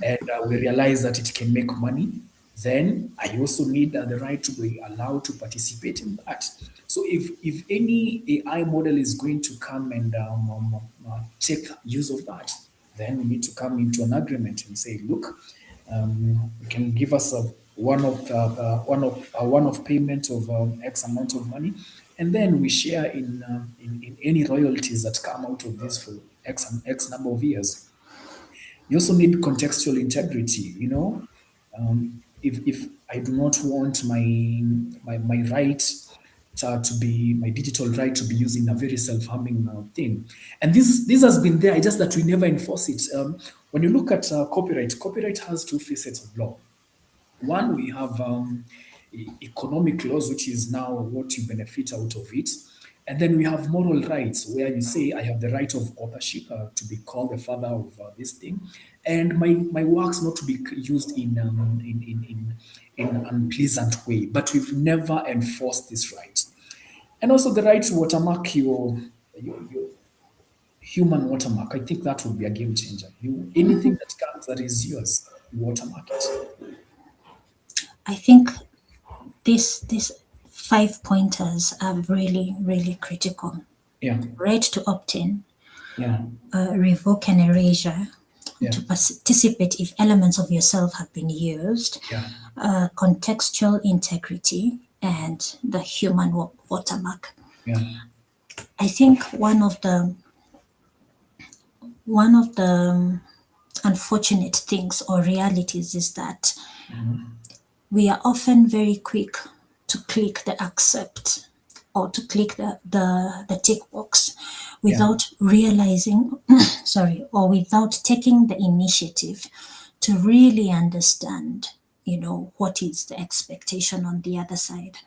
and we realize that it can make money. Then I also need the right to be allowed to participate in that. So if any AI model is going to come and take use of that, then we need to come into an agreement and say, look, you can give us a one-off payment of X amount of money, and then we share in any royalties that come out of this for X number of years. You also need contextual integrity. If I do not want my right to be my digital right to be used in a very self-harming thing, and this has been there, just that we never enforce it. When you look at copyright has two facets of law. One, we have economic laws, which is now what you benefit out of it. And then we have moral rights, where you say, I have the right of authorship to be called the father of this thing, and my works not to be used in an unpleasant way. But we've never enforced this right. And also the right to watermark your human watermark. I think that would be a game changer. Anything that comes that is yours, you watermark it. I think these 5 pointers are really, really critical. Yeah, Right to opt in, yeah, revoke and erasure, yeah, to participate if elements of yourself have been used, yeah, contextual integrity, and the human watermark. yeah, I think one of the unfortunate things or realities is that we are often very quick to click the accept or to click the tick box yeah, without realizing, sorry, or without taking the initiative to really understand, what is the expectation on the other side.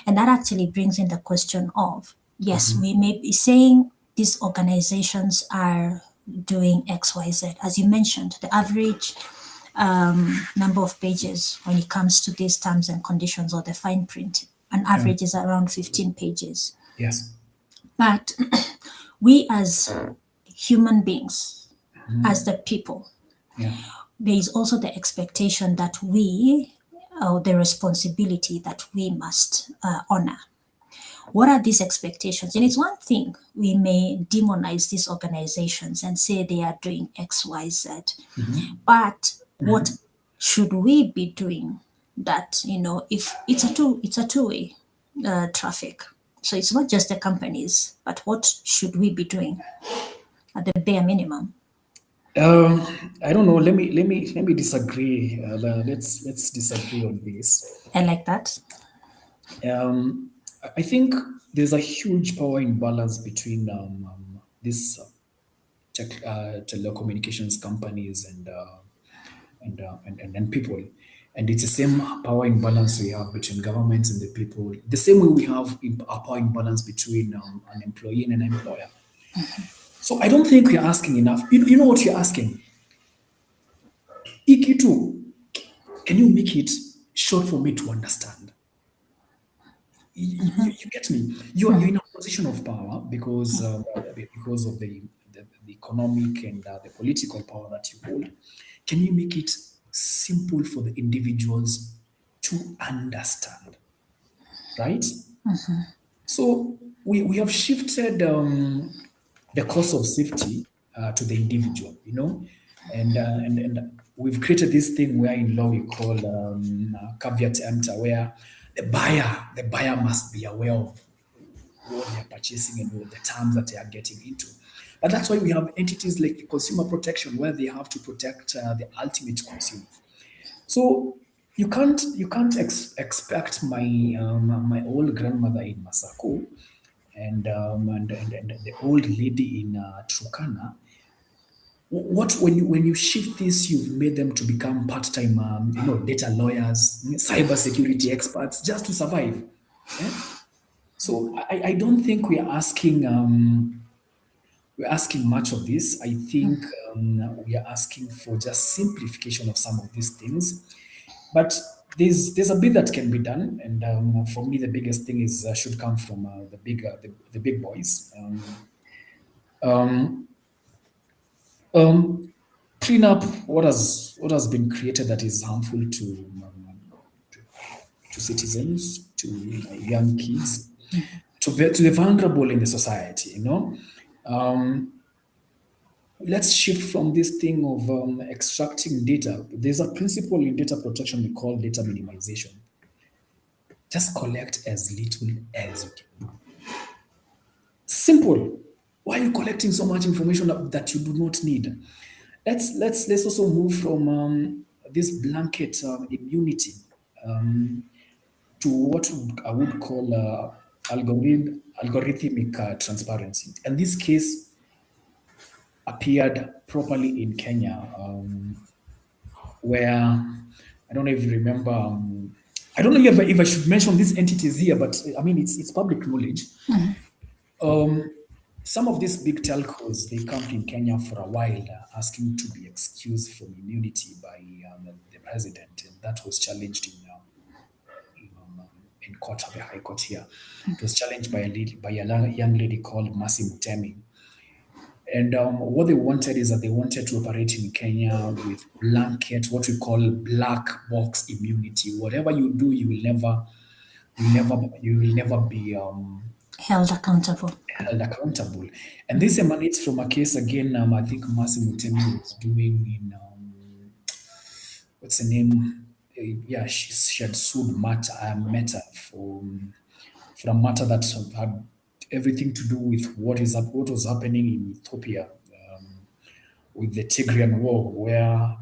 And that actually brings in the question of, yes, we may be saying these organizations are doing XYZ. As you mentioned, the average number of pages when it comes to these terms and conditions or the fine print, an yeah. average is around 15 pages. Yes. But we as human beings, as the people, Yeah. there is also the expectation that we, or the responsibility that we must honor. What are these expectations? And it's one thing we may demonize these organizations and say they are doing X, Y, Z, but what should we be doing that, if it's a two-way traffic. So it's not just the companies, but what should we be doing at the bare minimum? I don't know. Let me disagree. Let's disagree on this. I like that. I think there's a huge power imbalance between these telecommunications companies and people, and it's the same power imbalance we have between governments and the people. The same way we have a power imbalance between an employee and an employer. So I don't think we're asking enough. You know what you're asking? EQ2, can you make it short for me to understand? You get me? You're in a position of power because of the economic and the political power that you hold. Can you make it simple for the individuals to understand? Right? So we have shifted the cost of safety to the individual, and we've created this thing where in law we call caveat emptor, where the buyer must be aware of what they are purchasing and what the terms that they are getting into. But that's why we have entities like consumer protection, where they have to protect the ultimate consumer. So you can't expect my old grandmother in Masako and the old lady in Turkana. What when you shift this, you've made them to become part-time, data lawyers, cyber security experts, just to survive. Yeah? So I don't think we're asking much of this. I think we are asking for just simplification of some of these things. But there's a bit that can be done, and for me, the biggest thing is should come from the big boys. Um, um, Clean up what has been created that is harmful to citizens, to young kids, to the vulnerable in the society. Um, let's shift from this thing of extracting data. There's a principle in data protection we call data minimization. Just collect as little as you can. Simple. Why are you collecting so much information that you do not need? Let's also move from this blanket immunity to what I would call algorithmic transparency. And this case appeared properly in Kenya, where I don't know if you remember. I don't know if I should mention these entities here, but I mean it's public knowledge. Um, some of these big telcos, they camped in Kenya for a while, asking to be excused from immunity by the president, and that was challenged in in court at the High Court here. It was challenged by a young lady called Mercy Mutemi. And what they wanted is that they wanted to operate in Kenya with blanket, what we call black box immunity. Whatever you do, you will never be Held accountable. held accountable. And this emanates from a case again. I think Mercy Mutemi was doing in what's the name? Yeah, she had sued Meta for a matter that had everything to do with what was happening in Ethiopia with the Tigrian War, where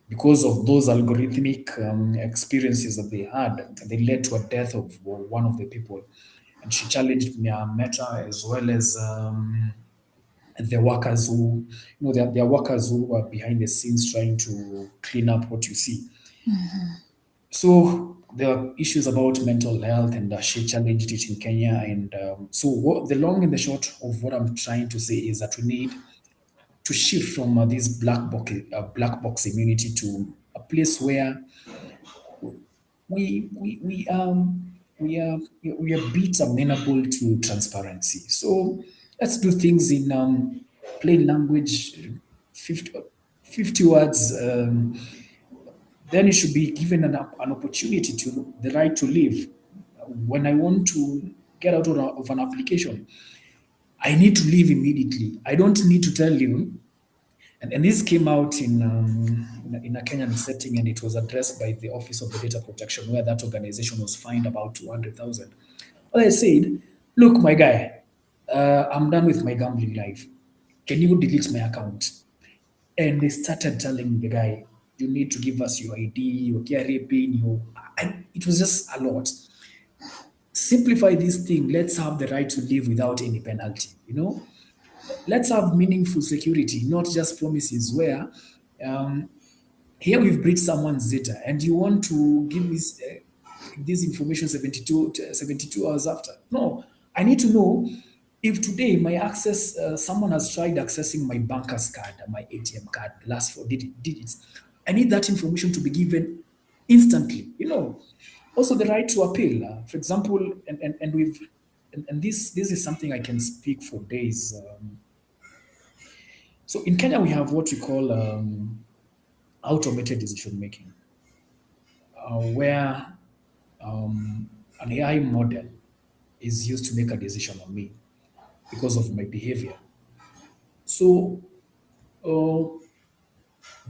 because of those algorithmic experiences that they had, they led to a death of one of the people. And she challenged Meta as well as the workers who, there are workers who are behind the scenes trying to clean up what you see. So there are issues about mental health, and she challenged it in Kenya. And the long and the short of what I'm trying to say is that we need to shift from this black box immunity to a place where we we we um we are a bit amenable to transparency. So let's do things in plain language, 50, 50 words. Then you should be given an opportunity to the right to live. When I want to get out of an application, I need to leave immediately. I don't need to tell you. And this came out in a Kenyan setting, and it was addressed by the Office of the Data Protection, where that organization was fined about 200,000. Well, I said, look, my guy, I'm done with my gambling life. Can you delete my account? And they started telling the guy, you need to give us your ID, your KRA pin, it was just a lot. Simplify this thing. Let's have the right to live without any penalty. Let's have meaningful security, not just promises where um, here we've breached someone's data and you want to give me this information 72 hours after. No, I need to know if today someone has tried accessing my banker's card, my ATM card, the last four digits. I need that information to be given instantly. Also the right to appeal. For example, and this is something I can speak for days. So in Kenya, we have what we call automated decision making, where an AI model is used to make a decision on me because of my behavior. So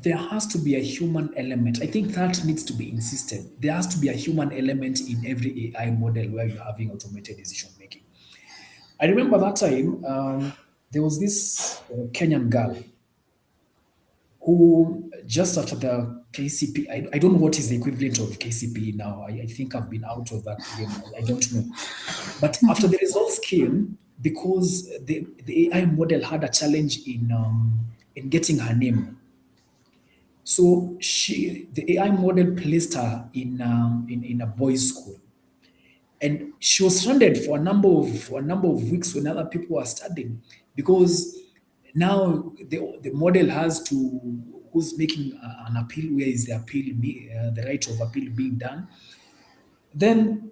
there has to be a human element. I think that needs to be insisted. There has to be a human element in every AI model where you're having automated decision making. I remember that time there was this Kenyan girl who just after the KCP, I don't know what is the equivalent of KCP now. I think I've been out of that game. I don't know. But after the results came, because the AI model had a challenge in getting her name. So the AI model placed her in a boys' school, and she was stranded for a number of weeks when other people were studying, because now the model has to who's making an appeal, where is the right of appeal being done. Then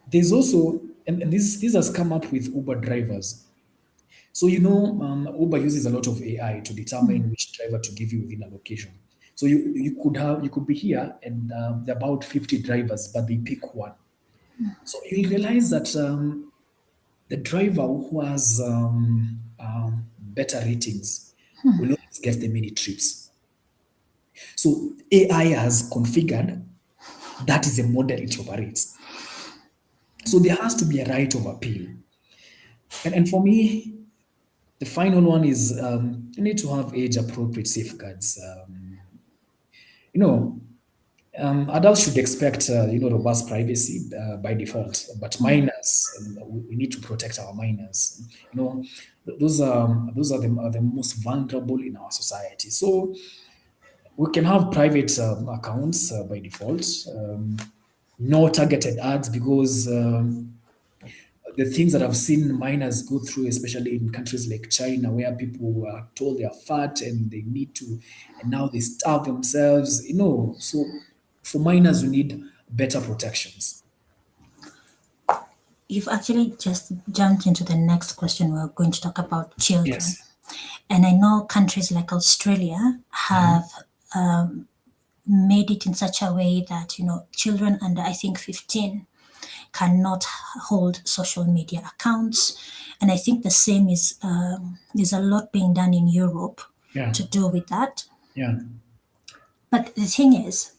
there's also, and this has come up with Uber drivers. So Uber uses a lot of AI to determine which driver to give you within a location. So you could be here and there are about 50 drivers, but they pick one. So you realize that the driver who has better ratings will always get the many trips. So AI has configured that is the model it operates. So there has to be a right of appeal. And for me, the final one is you need to have age appropriate safeguards. You know, Adults should expect, robust privacy by default, but minors, we need to protect our minors. Those are the most vulnerable in our society. So we can have private accounts by default, no targeted ads, because the things that I've seen minors go through, especially in countries like China, where people are told they are fat and they need to, and now they starve themselves. So for minors, we need better protections. you've actually just jumped into the next question. We're going to talk about children. Yes. And I know countries like Australia have made it in such a way that, children under, I think, 15 cannot hold social media accounts. And I think the same is, there's a lot being done in Europe Yeah. to do with that. Yeah. But the thing is,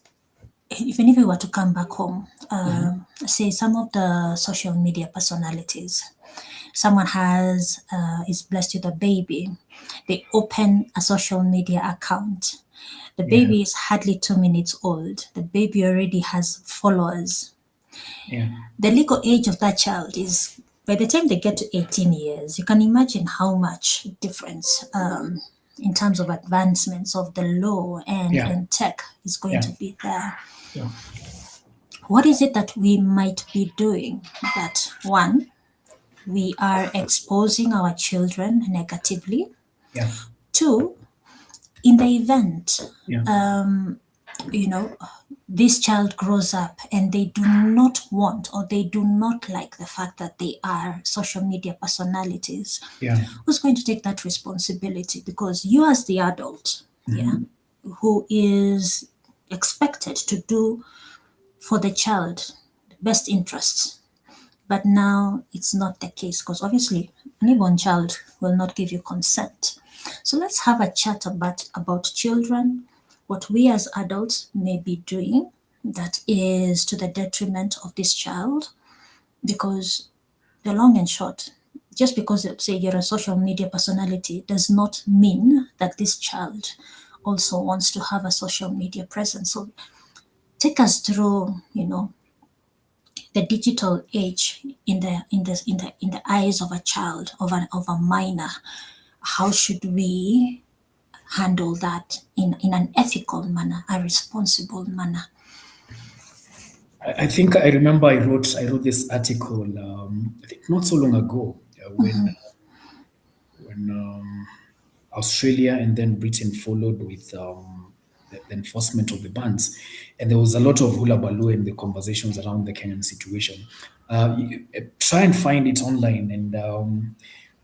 even if we were to come back home, say some of the social media personalities, someone is blessed with a baby, they open a social media account. The Yeah. baby is hardly 2 minutes old. The baby already has followers. Yeah. The legal age of that child is, by the time they get to 18 years, you can imagine how much difference, in terms of advancements of the law and, Yeah. and tech is going Yeah. to be there. Yeah. What is it that we might be doing that, one, we are exposing our children negatively? Yeah. Two, in the event, Yeah. you know, this child grows up and they do not want or they do not like the fact that they are social media personalities, Yeah. who's going to take that responsibility? Because you, as the adult, yeah, Mhm. who is expected to do for the child the best interests, but now it's not the case because obviously a newborn child will not give you consent. So let's have a chat about children, what we as adults may be doing that is to the detriment of this child. Because the long and short, just because say you're a social media personality does not mean that this child also wants to have a social media presence. So take us through, the digital age in the eyes of a child, of a minor. How should we handle that in an ethical manner, a responsible manner? I think I remember I wrote this article, I think not so long ago, when Australia and then Britain followed with the enforcement of the bans, and there was a lot of hula baloo in the conversations around the Kenyan situation. Try and find it online, and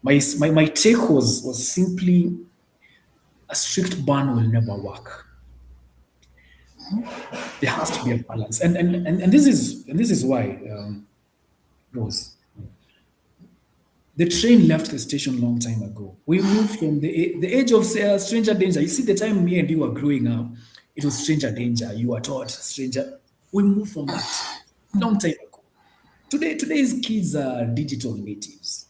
my take was simply a strict ban will never work. There has to be a balance, and this is why, Rose. The train left the station long time ago. We moved from the age of stranger danger. You see, the time me and you were growing up, it was stranger danger. You were taught stranger. We moved from that long time ago. Today's kids are digital natives.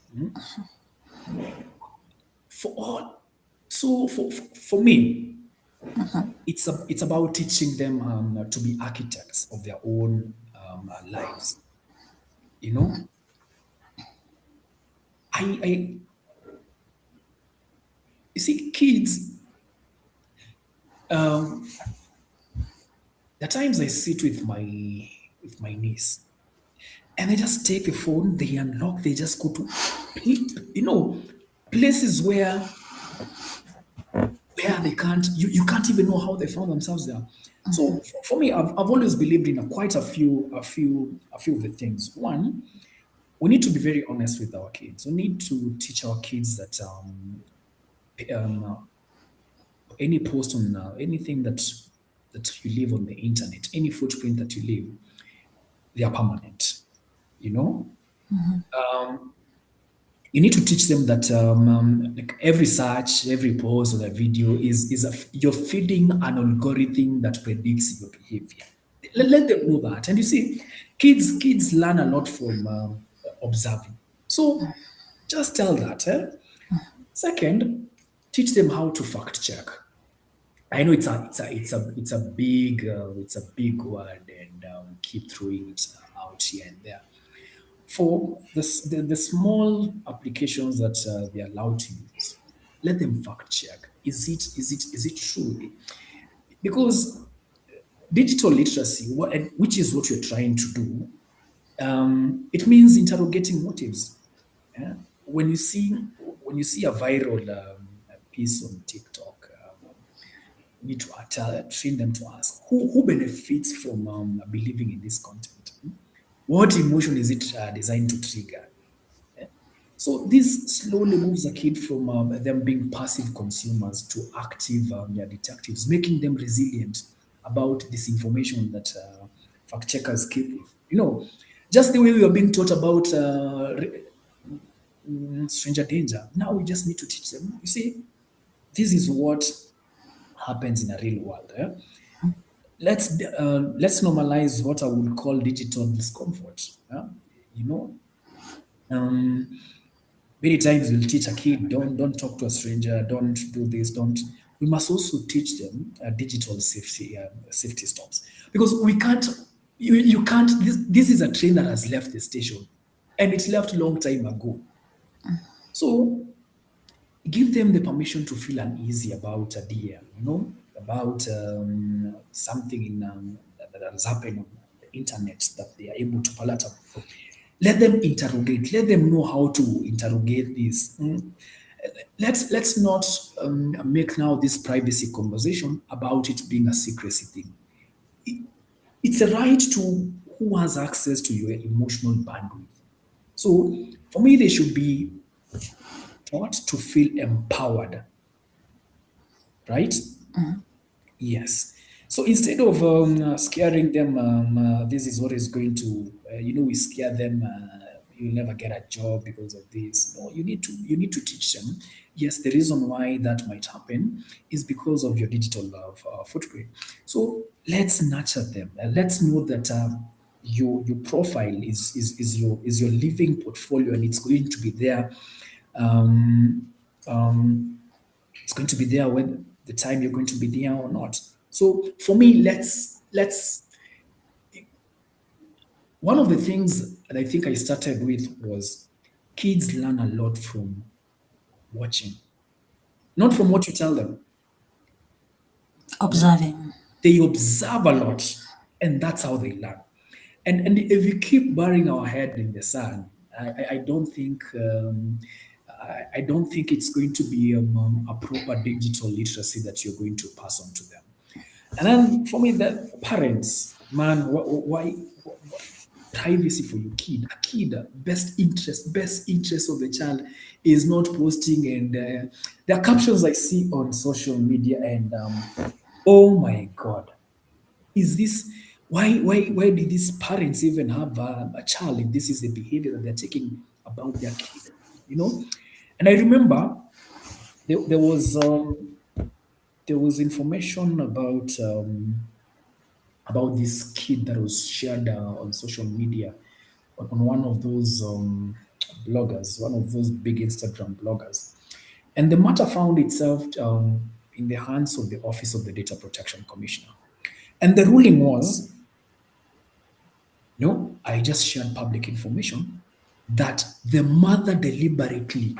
For all, so for me, it's about teaching them to be architects of their own lives. You know, I you see, kids. Um, the times I sit with my niece, and they just take the phone, they unlock, they just go to, you know, places where they can't, you can't even know how they found themselves there. So for me, I've always believed in quite a few of the things. One, we need to be very honest with our kids. We need to teach our kids that um, any post on anything that you leave on the internet, any footprint that you leave, they are permanent. You know, you need to teach them that like every search, every post or a video you're feeding an algorithm that predicts your behavior. Let them know that. And you see, kids learn a lot from observing. So just tell that. Second, teach them how to fact check. I know it's a big word, and keep throwing it out here and there. For the small applications that they're allowed to use, let them fact check. Is it true? Because digital literacy, which is what you're trying to do, it means interrogating motives. Yeah? When you see a viral piece on TikTok, you need to train them to ask who benefits from believing in this content. What emotion is it designed to trigger? So this slowly moves a kid from them being passive consumers to active detectives, making them resilient about disinformation that fact checkers keep with. Just the way we are being taught about stranger danger. Now we just need to teach them. You see, this is what happens in a real world. Let's normalize what I would call digital discomfort. You know, um, Many times we'll teach a kid, don't talk to a stranger, don't do this, don't. We must also teach them digital safety stops, because we can't. You can't. This is a train that has left the station, and it left a long time ago. So give them the permission to feel uneasy about a DM, about something that has happened on the internet that they are able to palatable. Let them interrogate. Let them know how to interrogate this. Let's not make now this privacy conversation about it being a secrecy thing. It's a right to who has access to your emotional bandwidth. So for me, they should be taught to feel empowered, right? Yes. So instead of scaring them, this is what is going to, we scare them. You'll never get a job because of this. No, you need to teach them. Yes, the reason why that might happen is because of your digital footprint. So let's nurture them. Let's know that your profile is your living portfolio, and it's going to be there. Um, um, it's going to be there when the time you're going to be there or not. So for me, let's one of the things that I think I started with was kids learn a lot from watching, not from what you tell them. Observing. They observe a lot, and that's how they learn. And if we keep burying our head in the sand, I don't think I don't think it's going to be a proper digital literacy that you're going to pass on to them. And then for me, the parents, man, why privacy for your kid? A kid, best interest of the child is not posting, and there are captions I see on social media, and oh my god, is this why did these parents even have a child if this is the behavior that they're taking about their kid? You know, and I remember there was information about this kid that was shared on social media on one of those bloggers, one of those big Instagram bloggers. And the matter found itself in the hands of the Office of the Data Protection Commissioner. And the ruling was, no, I just shared public information that the mother deliberately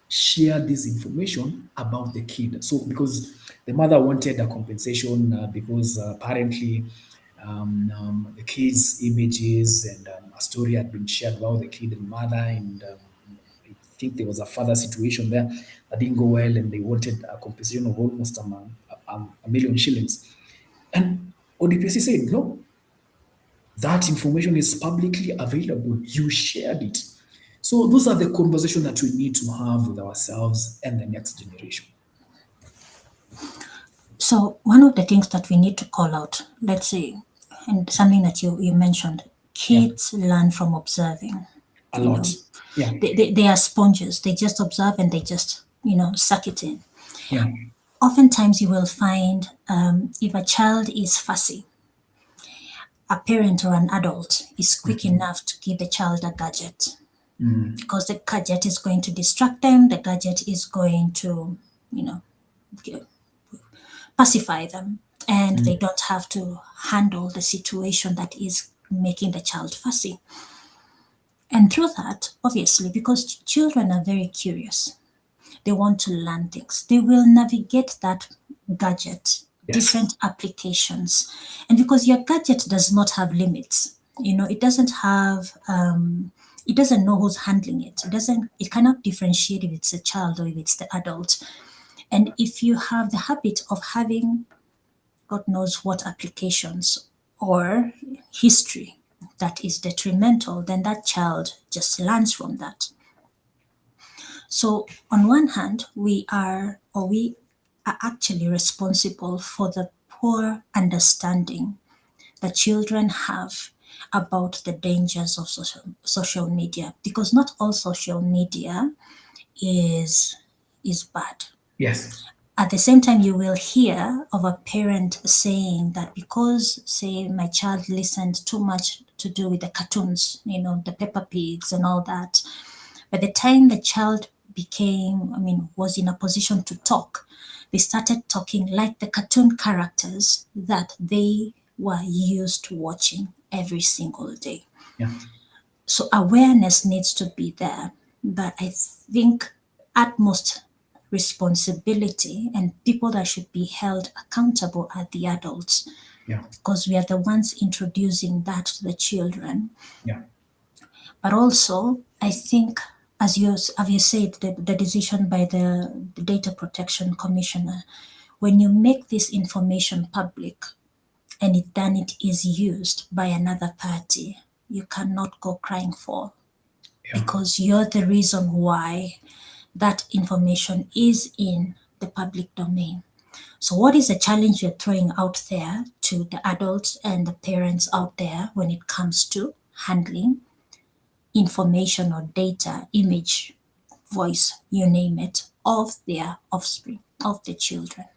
shared this information about the kid. So, because the mother wanted a compensation because apparently the kid's images and a story had been shared about the kid and mother, and I think there was a further situation there that didn't go well, and they wanted a compensation of almost a million shillings. And ODPC said, no, that information is publicly available. You shared it. So those are the conversations that we need to have with ourselves and the next generation. So one of the things that we need to call out, let's say, and something that you mentioned, Yeah, kids learn from observing. a You lot. know, Yeah, they are sponges. They just observe and they just, suck it in. yeah, Oftentimes you will find if a child is fussy, a parent or an adult is quick enough to give the child a gadget, because the gadget is going to distract them. The gadget is going to, you know, pacify them, and they don't have to handle the situation that is making the child fussy. And through that, obviously, because children are very curious, they want to learn things. They will navigate that gadget, yes, different applications. And because your gadget does not have limits, it doesn't have, it doesn't know who's handling it. It cannot differentiate if it's a child or if it's the adult. And if you have the habit of having God knows what applications or history that is detrimental, then that child just learns from that. So, on one hand, we are actually responsible for the poor understanding that children have about the dangers of social media, because not all social media is bad. Yes. At the same time, you will hear of a parent saying that because, say, my child listened too much to do with the cartoons, the Peppa Pigs and all that, by the time the child was in a position to talk, they started talking like the cartoon characters that they were used to watching every single day. Yeah. So awareness needs to be there. But I think utmost responsibility and people that should be held accountable are the adults, Yeah. because we are the ones introducing that to the children. Yeah. But also, I think, as you said, the decision by the Data Protection Commissioner, when you make this information public and then it is used by another party, you cannot go crying for, Yeah. because you're the reason why that information is in the public domain. So, what is the challenge you're throwing out there to the adults and the parents out there when it comes to handling information or data, image, voice, you name it, of their offspring, of the children?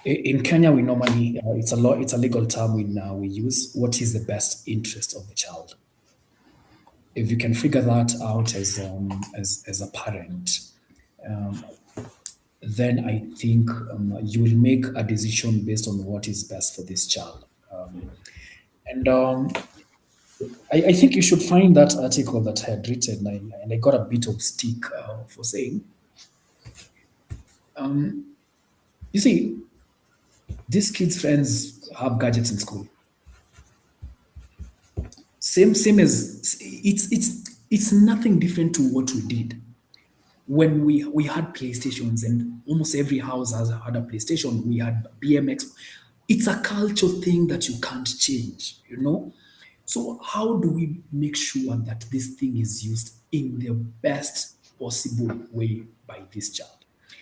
In Kenya, we normally it's a legal term we use. What is the best interest of the child? If you can figure that out as a parent, then I think you will make a decision based on what is best for this child. And I think you should find that article that I had written, and I got a bit of stick for saying, you see, these kids' friends have gadgets in school. Same as it's nothing different to what we did when we had PlayStations, and almost every house has had a PlayStation. We had BMX. It's a culture thing that you can't change. So how do we make sure that this thing is used in the best possible way by this child?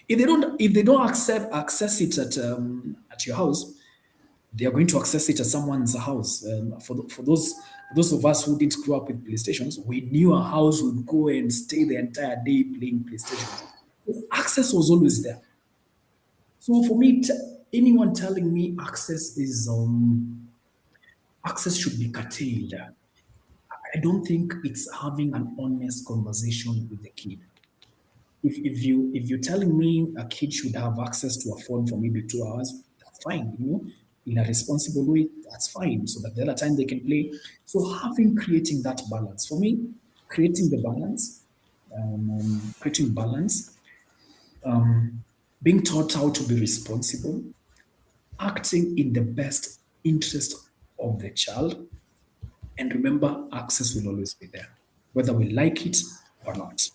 If they don't access it at your house, they are going to access it at someone's house. For those of us who didn't grow up with PlayStations, we knew our house would go and stay the entire day playing PlayStation. Access was always there. So for me, anyone telling me access should be curtailed, I don't think it's having an honest conversation with the kid. If you're telling me a kid should have access to a phone for maybe 2 hours, that's fine. In a responsible way, that's fine. So that the other time they can play. So creating that balance for me, creating the balance, creating balance, being taught how to be responsible, acting in the best interest of the child, and remember, access will always be there, whether we like it or not.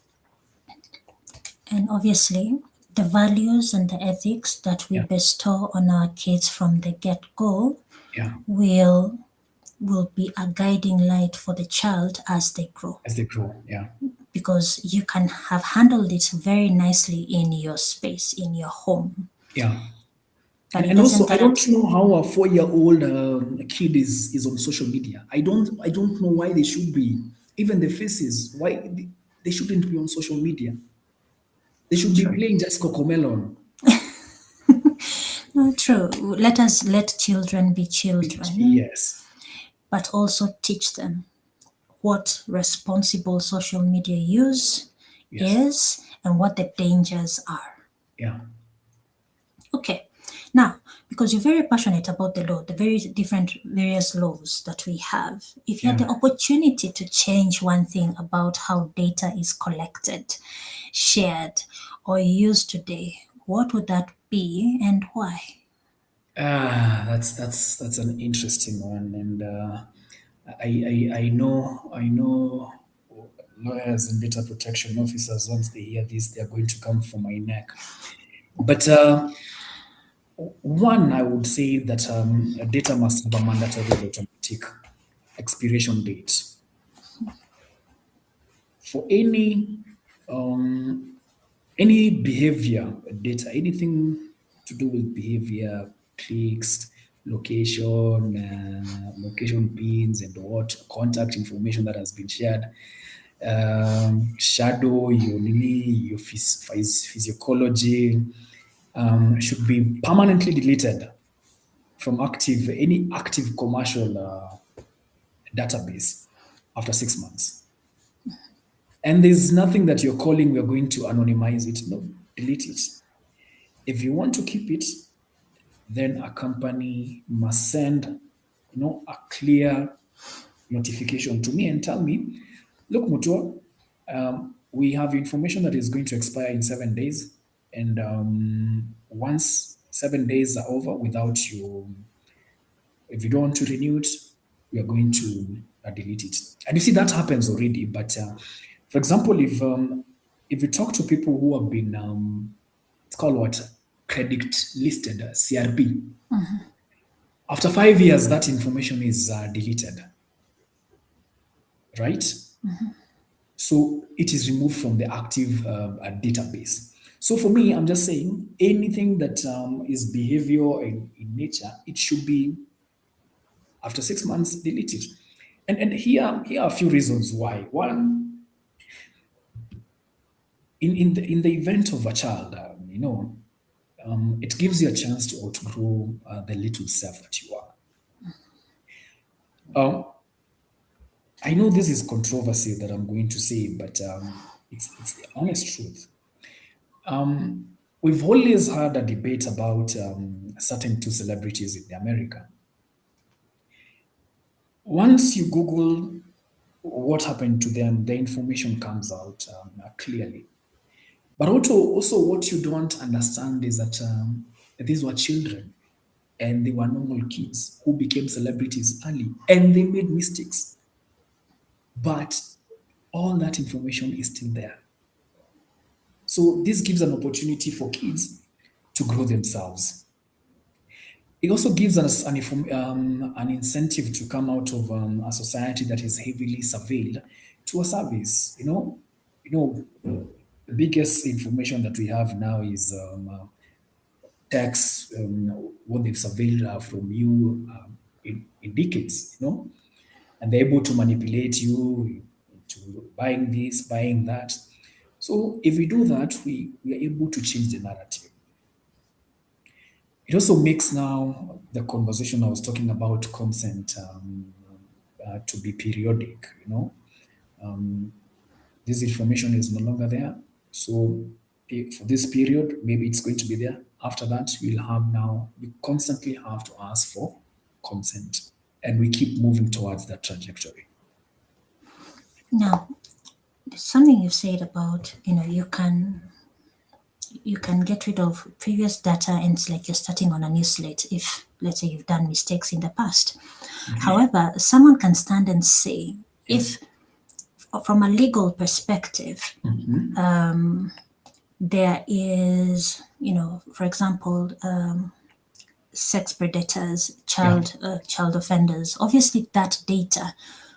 And obviously, the values and the ethics that we Yeah, bestow on our kids from the get go yeah. will be a guiding light for the child as they grow, As they grow, yeah, because you can have handled it very nicely in your space, in your home, yeah. but And, it and also, doesn't I get don't know how a 4-year-old kid is on social media. I don't know why they should be. Even the faces, why they shouldn't be on social media. They should be true. playing just Cocomelon. No, true. Let children be children, Yes, but also teach them what responsible social media use yes, is and what the dangers are. yeah, Okay. Now, because you're very passionate about the law, the various laws that we have, if you had yeah. the opportunity to change one thing about how data is collected, shared, or used today, what would that be and why? That's an interesting one, and I know lawyers and data protection officers, once they hear this, they are going to come for my neck. But One, I would say that data must have a mandatory automatic expiration date for any behavior data, anything to do with behavior, clicks, location, location pins, and what contact information that has been shared. Shadow, your nini, your physiology should be permanently deleted from any active commercial database after 6 months. And there's nothing that you're calling, we're going to anonymize it. No, delete it. If you want to keep it, then a company must send, a clear notification to me and tell me, look, Mutua, we have information that is going to expire in 7 days. And once 7 days are over without you, if you don't want to renew it, we are going to delete it. And you see, that happens already. But for example, if you talk to people who have been, it's called what? Credit listed, CRB. After 5 years, that information is deleted, right? So it is removed from the active database. So for me, I'm just saying anything that is behavior in nature, it should be after 6 months deleted. And here are a few reasons why. One, in the event of a child, it gives you a chance to outgrow the little self that you are. I know this is controversy that I'm going to say, but it's the honest truth. We've always had a debate about certain two celebrities in America. Once you Google what happened to them, the information comes out clearly. But also, what you don't understand is that these were children and they were normal kids who became celebrities early and they made mistakes. But all that information is still there. So this gives an opportunity for kids to grow themselves. It also gives us an incentive to come out of a society that is heavily surveilled to a service. The biggest information that we have now is tax, what they've surveilled from you in decades, and they're able to manipulate you into buying this, buying that. So if we do that, we are able to change the narrative. It also makes now the conversation I was talking about consent to be periodic. This information is no longer there. So for this period, maybe it's going to be there. After that, we constantly have to ask for consent, and we keep moving towards that trajectory. Now, there's something you've said about, you can get rid of previous data, and it's like you're starting on a new slate if, let's say, you've done mistakes in the past. However, someone can stand and say, if from a legal perspective, there is, for example, sex predators, child offenders, obviously that data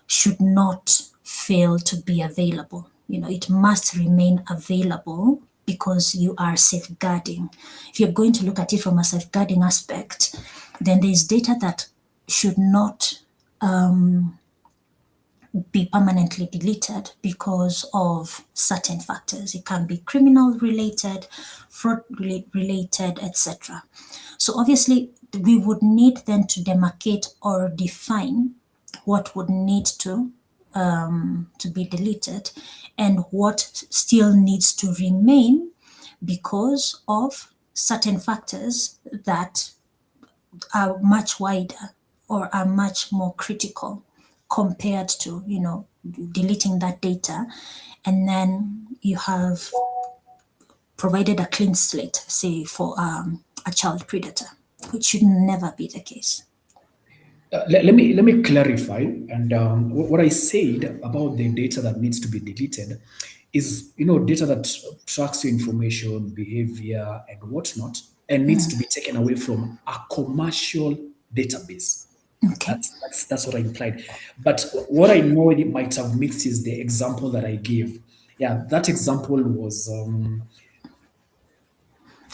should not fail to be available. It must remain available because you are safeguarding. If you're going to look at it from a safeguarding aspect, then there's data that should not be permanently deleted because of certain factors. It can be criminal related, fraud related, etc. So obviously we would need then to demarcate or define what would need to be deleted and what still needs to remain because of certain factors that are much wider or are much more critical compared to, deleting that data. And then you have provided a clean slate, say, for a child predator, which should never be the case. Let me clarify. And what I said about the data that needs to be deleted is, data that tracks your information, behavior, and whatnot. and needs to be taken away from a commercial database. Okay. That's what I implied. But what I know it might have mixed is the example that I gave. Yeah, that example was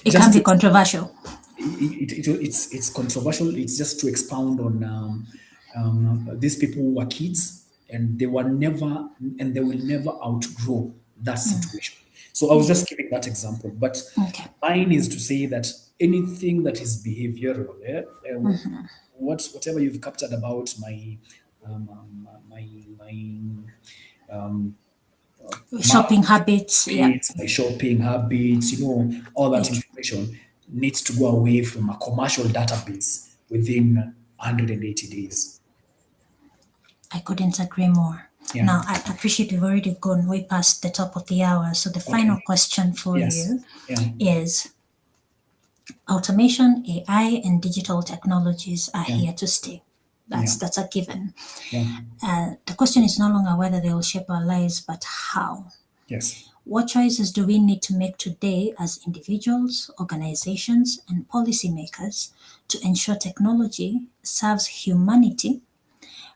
It can just be to, controversial. it's controversial. It's just to expound on these people who were kids and they were never and they will never outgrow that situation. So I was just giving that example. But Okay. mine is to say that anything that is behavioral, whatever you've captured about my Shopping habits. Yeah. my shopping habits, all that It, information needs to go away from a commercial database within 180 days. I couldn't agree more. Yeah. Now, I appreciate we've already gone way past the top of the hour. So the final Okay. question for Yes. you Yeah. is automation, AI, and digital technologies are Yeah. here to stay. Yeah. That's a given. Yeah. The question is no longer whether they will shape our lives, but how. Yes. What choices do we need to make today as individuals, organizations, and policymakers to ensure technology serves humanity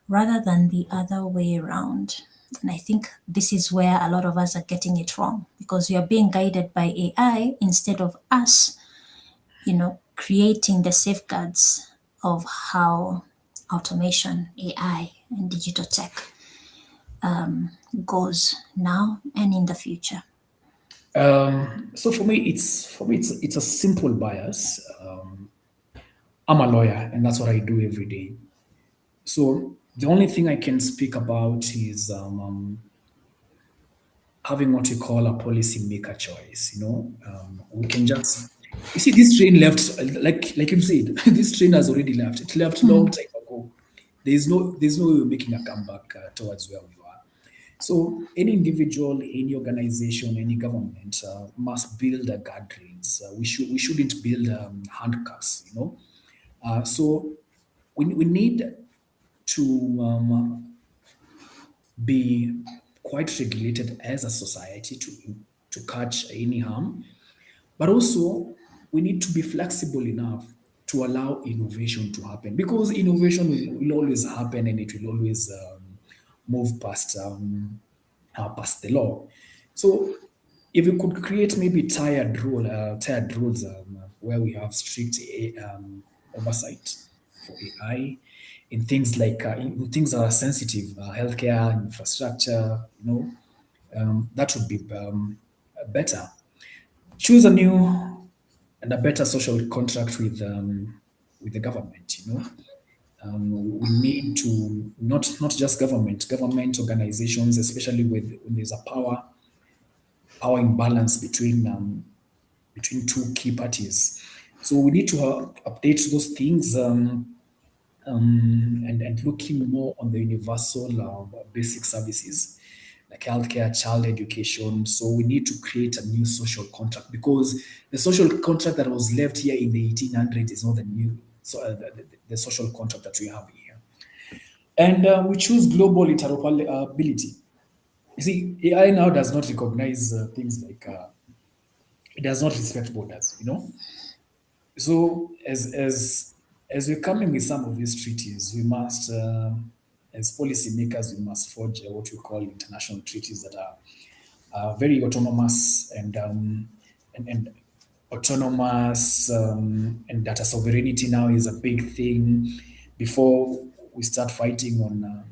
rather than the other way around? And I think this is where a lot of us are getting it wrong because we are being guided by AI instead of us, creating the safeguards of how automation, AI, and digital tech goes now and in the future. So for me, it's a simple bias. I'm a lawyer, and that's what I do every day. So the only thing I can speak about is having what we call a policy maker choice. We can just you see this train left like you said, this train has already left. It left long time ago. There's no way we're making a comeback towards where we are. So any individual, any organization, any government must build a guardrails. We shouldn't build handcuffs. So we need to be quite regulated as a society to catch any harm, but also we need to be flexible enough to allow innovation to happen because innovation will always happen and it will always move past the law. So if we could create maybe tired rules where we have strict oversight for AI in things like in things that are sensitive, healthcare, infrastructure, that would be better. Choose a new and a better social contract with the government. We need to not just government organizations, especially when there's a power imbalance between two key parties. So we need to update those things and looking more on the universal basic services like healthcare, child education. So we need to create a new social contract because the social contract that was left here in the 1800s is not the new the social contract that we have here. And we choose global interoperability. You see, AI now does not recognize things like it does not respect borders. So as we're coming with some of these treaties, we must, as policymakers, we must forge what we call international treaties that are very autonomous and autonomous and data sovereignty now is a big thing. Before we start fighting on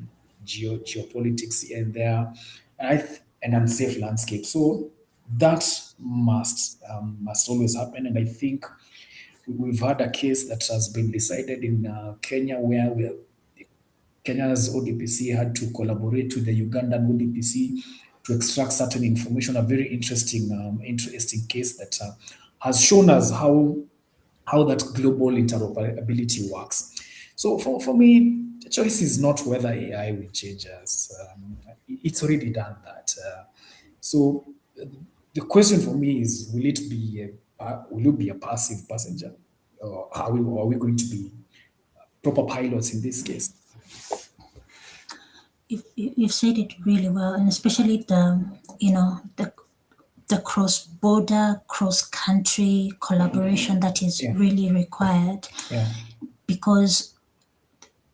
geopolitics here and there, and unsafe landscape. So that must always happen, and I think we've had a case that has been decided in Kenya where Kenya's ODPC had to collaborate with the Ugandan ODPC to extract certain information. A very interesting case that has shown us how that global interoperability works. So for me, the choice is not whether AI will change us. It's already done that. So the question for me is, will you be a passive passenger, or are we going to be proper pilots in this case? You've said it really well, and especially the the cross-border, cross-country collaboration that is Yeah. really required, Yeah. because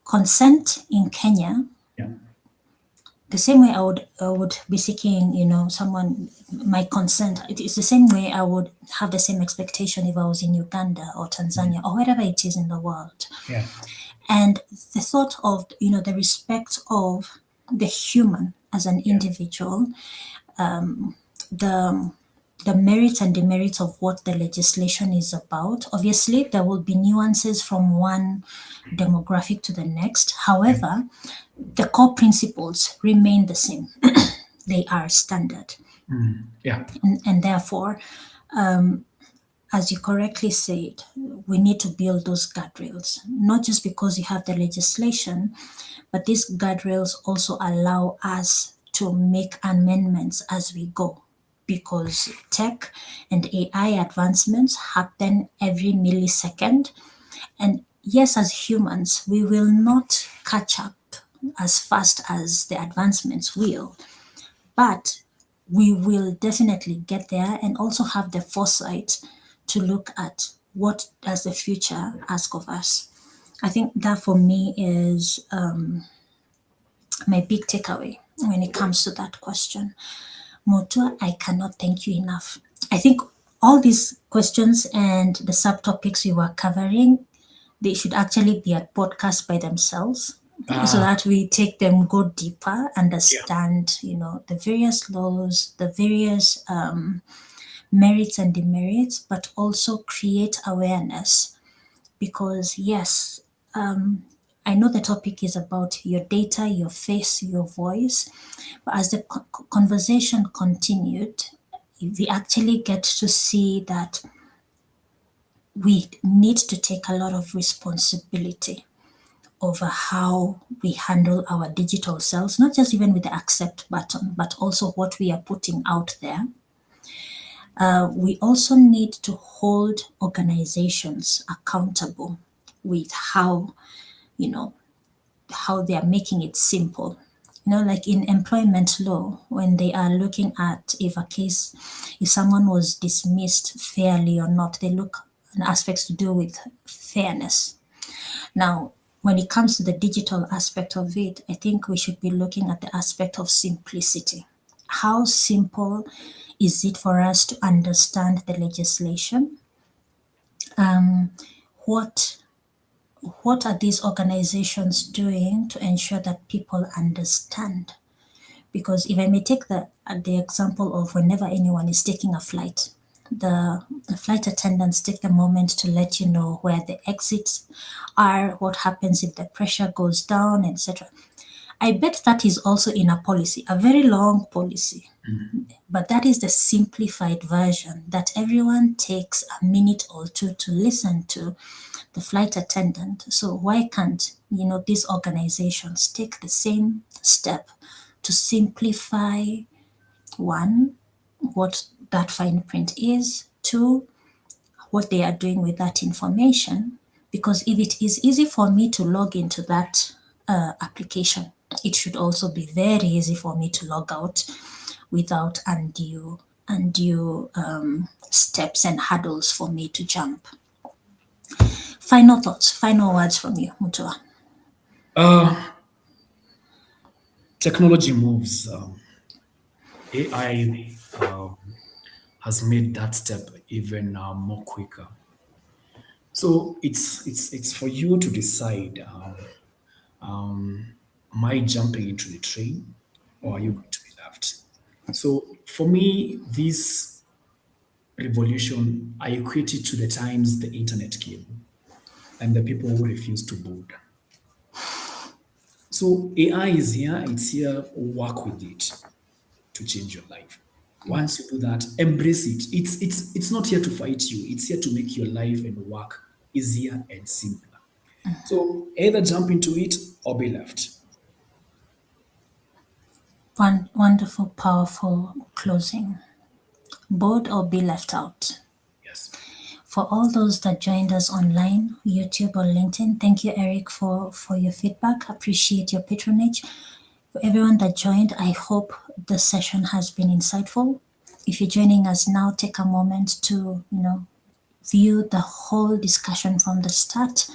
consent in Kenya, Yeah. the same way I would be seeking, someone my consent. It is the same way I would have the same expectation if I was in Uganda or Tanzania or wherever it is in the world. Yeah. And the thought of, the respect of the human as an Yeah. individual, the the merits and demerits of what the legislation is about. Obviously, there will be nuances from one demographic to the next. Yeah. However, the core principles remain the same. They are standard. Yeah. And therefore, as you correctly said, we need to build those guardrails, not just because you have the legislation, but these guardrails also allow us to make amendments as we go, because tech and AI advancements happen every millisecond. And yes, as humans, we will not catch up as fast as the advancements will, but we will definitely get there and also have the foresight to look at what does the future ask of us. I think that for me is my big takeaway when it comes to that question. Motua, I cannot thank you enough. I think all these questions and the subtopics we were covering, they should actually be a podcast by themselves, so Ah. that we take them, go deeper, Yeah. understand, the various laws, the various merits and demerits, but also create awareness. Because yes, I know the topic is about your data, your face, your voice, but as the conversation continued, we actually get to see that we need to take a lot of responsibility over how we handle our digital selves, not just even with the accept button, but also what we are putting out there. We also need to hold organizations accountable with you know, how they are making it simple. Like in employment law, when they are looking at if someone was dismissed fairly or not, they look at aspects to do with fairness. Now, when it comes to the digital aspect of it, I think we should be looking at the aspect of simplicity. How simple is it for us to understand the legislation? What what are these organizations doing to ensure that people understand? Because if I may take the example of whenever anyone is taking a flight, the flight attendants take the moment to let you know where the exits are, what happens if the pressure goes down, etc. I bet that is also in a policy, a very long policy. But that is the simplified version that everyone takes a minute or two to listen to the flight attendant. So why can't, these organizations take the same step to simplify, one, what that fine print is, two, what they are doing with that information? Because if it is easy for me to log into that application, it should also be very easy for me to log out without undue steps and hurdles for me to jump. Final thoughts, final words from you, Mutua. Uh, Technology moves. AI has made that step even more quicker. So it's for you to decide. Am I jumping into the train, or are you going to be left? So for me, this revolution, I equate it to the times the internet came and the people who refused to board. So AI is here, it's here, work with it to change your life. Once you do that, embrace it. It's not here to fight you, it's here to make your life and work easier and simpler. So either jump into it or be left. One wonderful, powerful closing. Board or be left out. Yes. For all those that joined us online, YouTube or LinkedIn, thank you, Eric, for your feedback. Appreciate your patronage. For everyone that joined, I hope the session has been insightful. if you're joining us now, take a moment to, view the whole discussion from the start.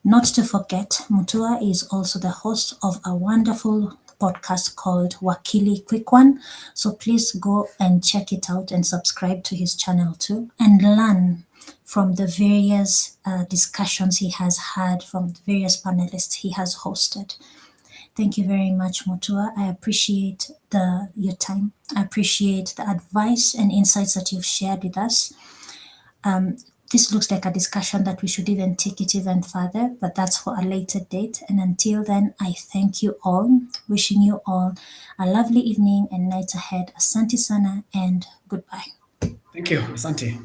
Not to forget, Mutua is also the host of a wonderful podcast called Wakili Quick One. So please go and check it out and subscribe to his channel too, and learn from the various discussions he has had, from the various panelists he has hosted. Thank you very much, Mutua. I appreciate your time. I appreciate the advice and insights that you've shared with us. This looks like a discussion that we should even take it even further, but that's for a later date. And until then, I thank you all, wishing you all a lovely evening and night ahead. Asante sana and goodbye. Thank you. Asante.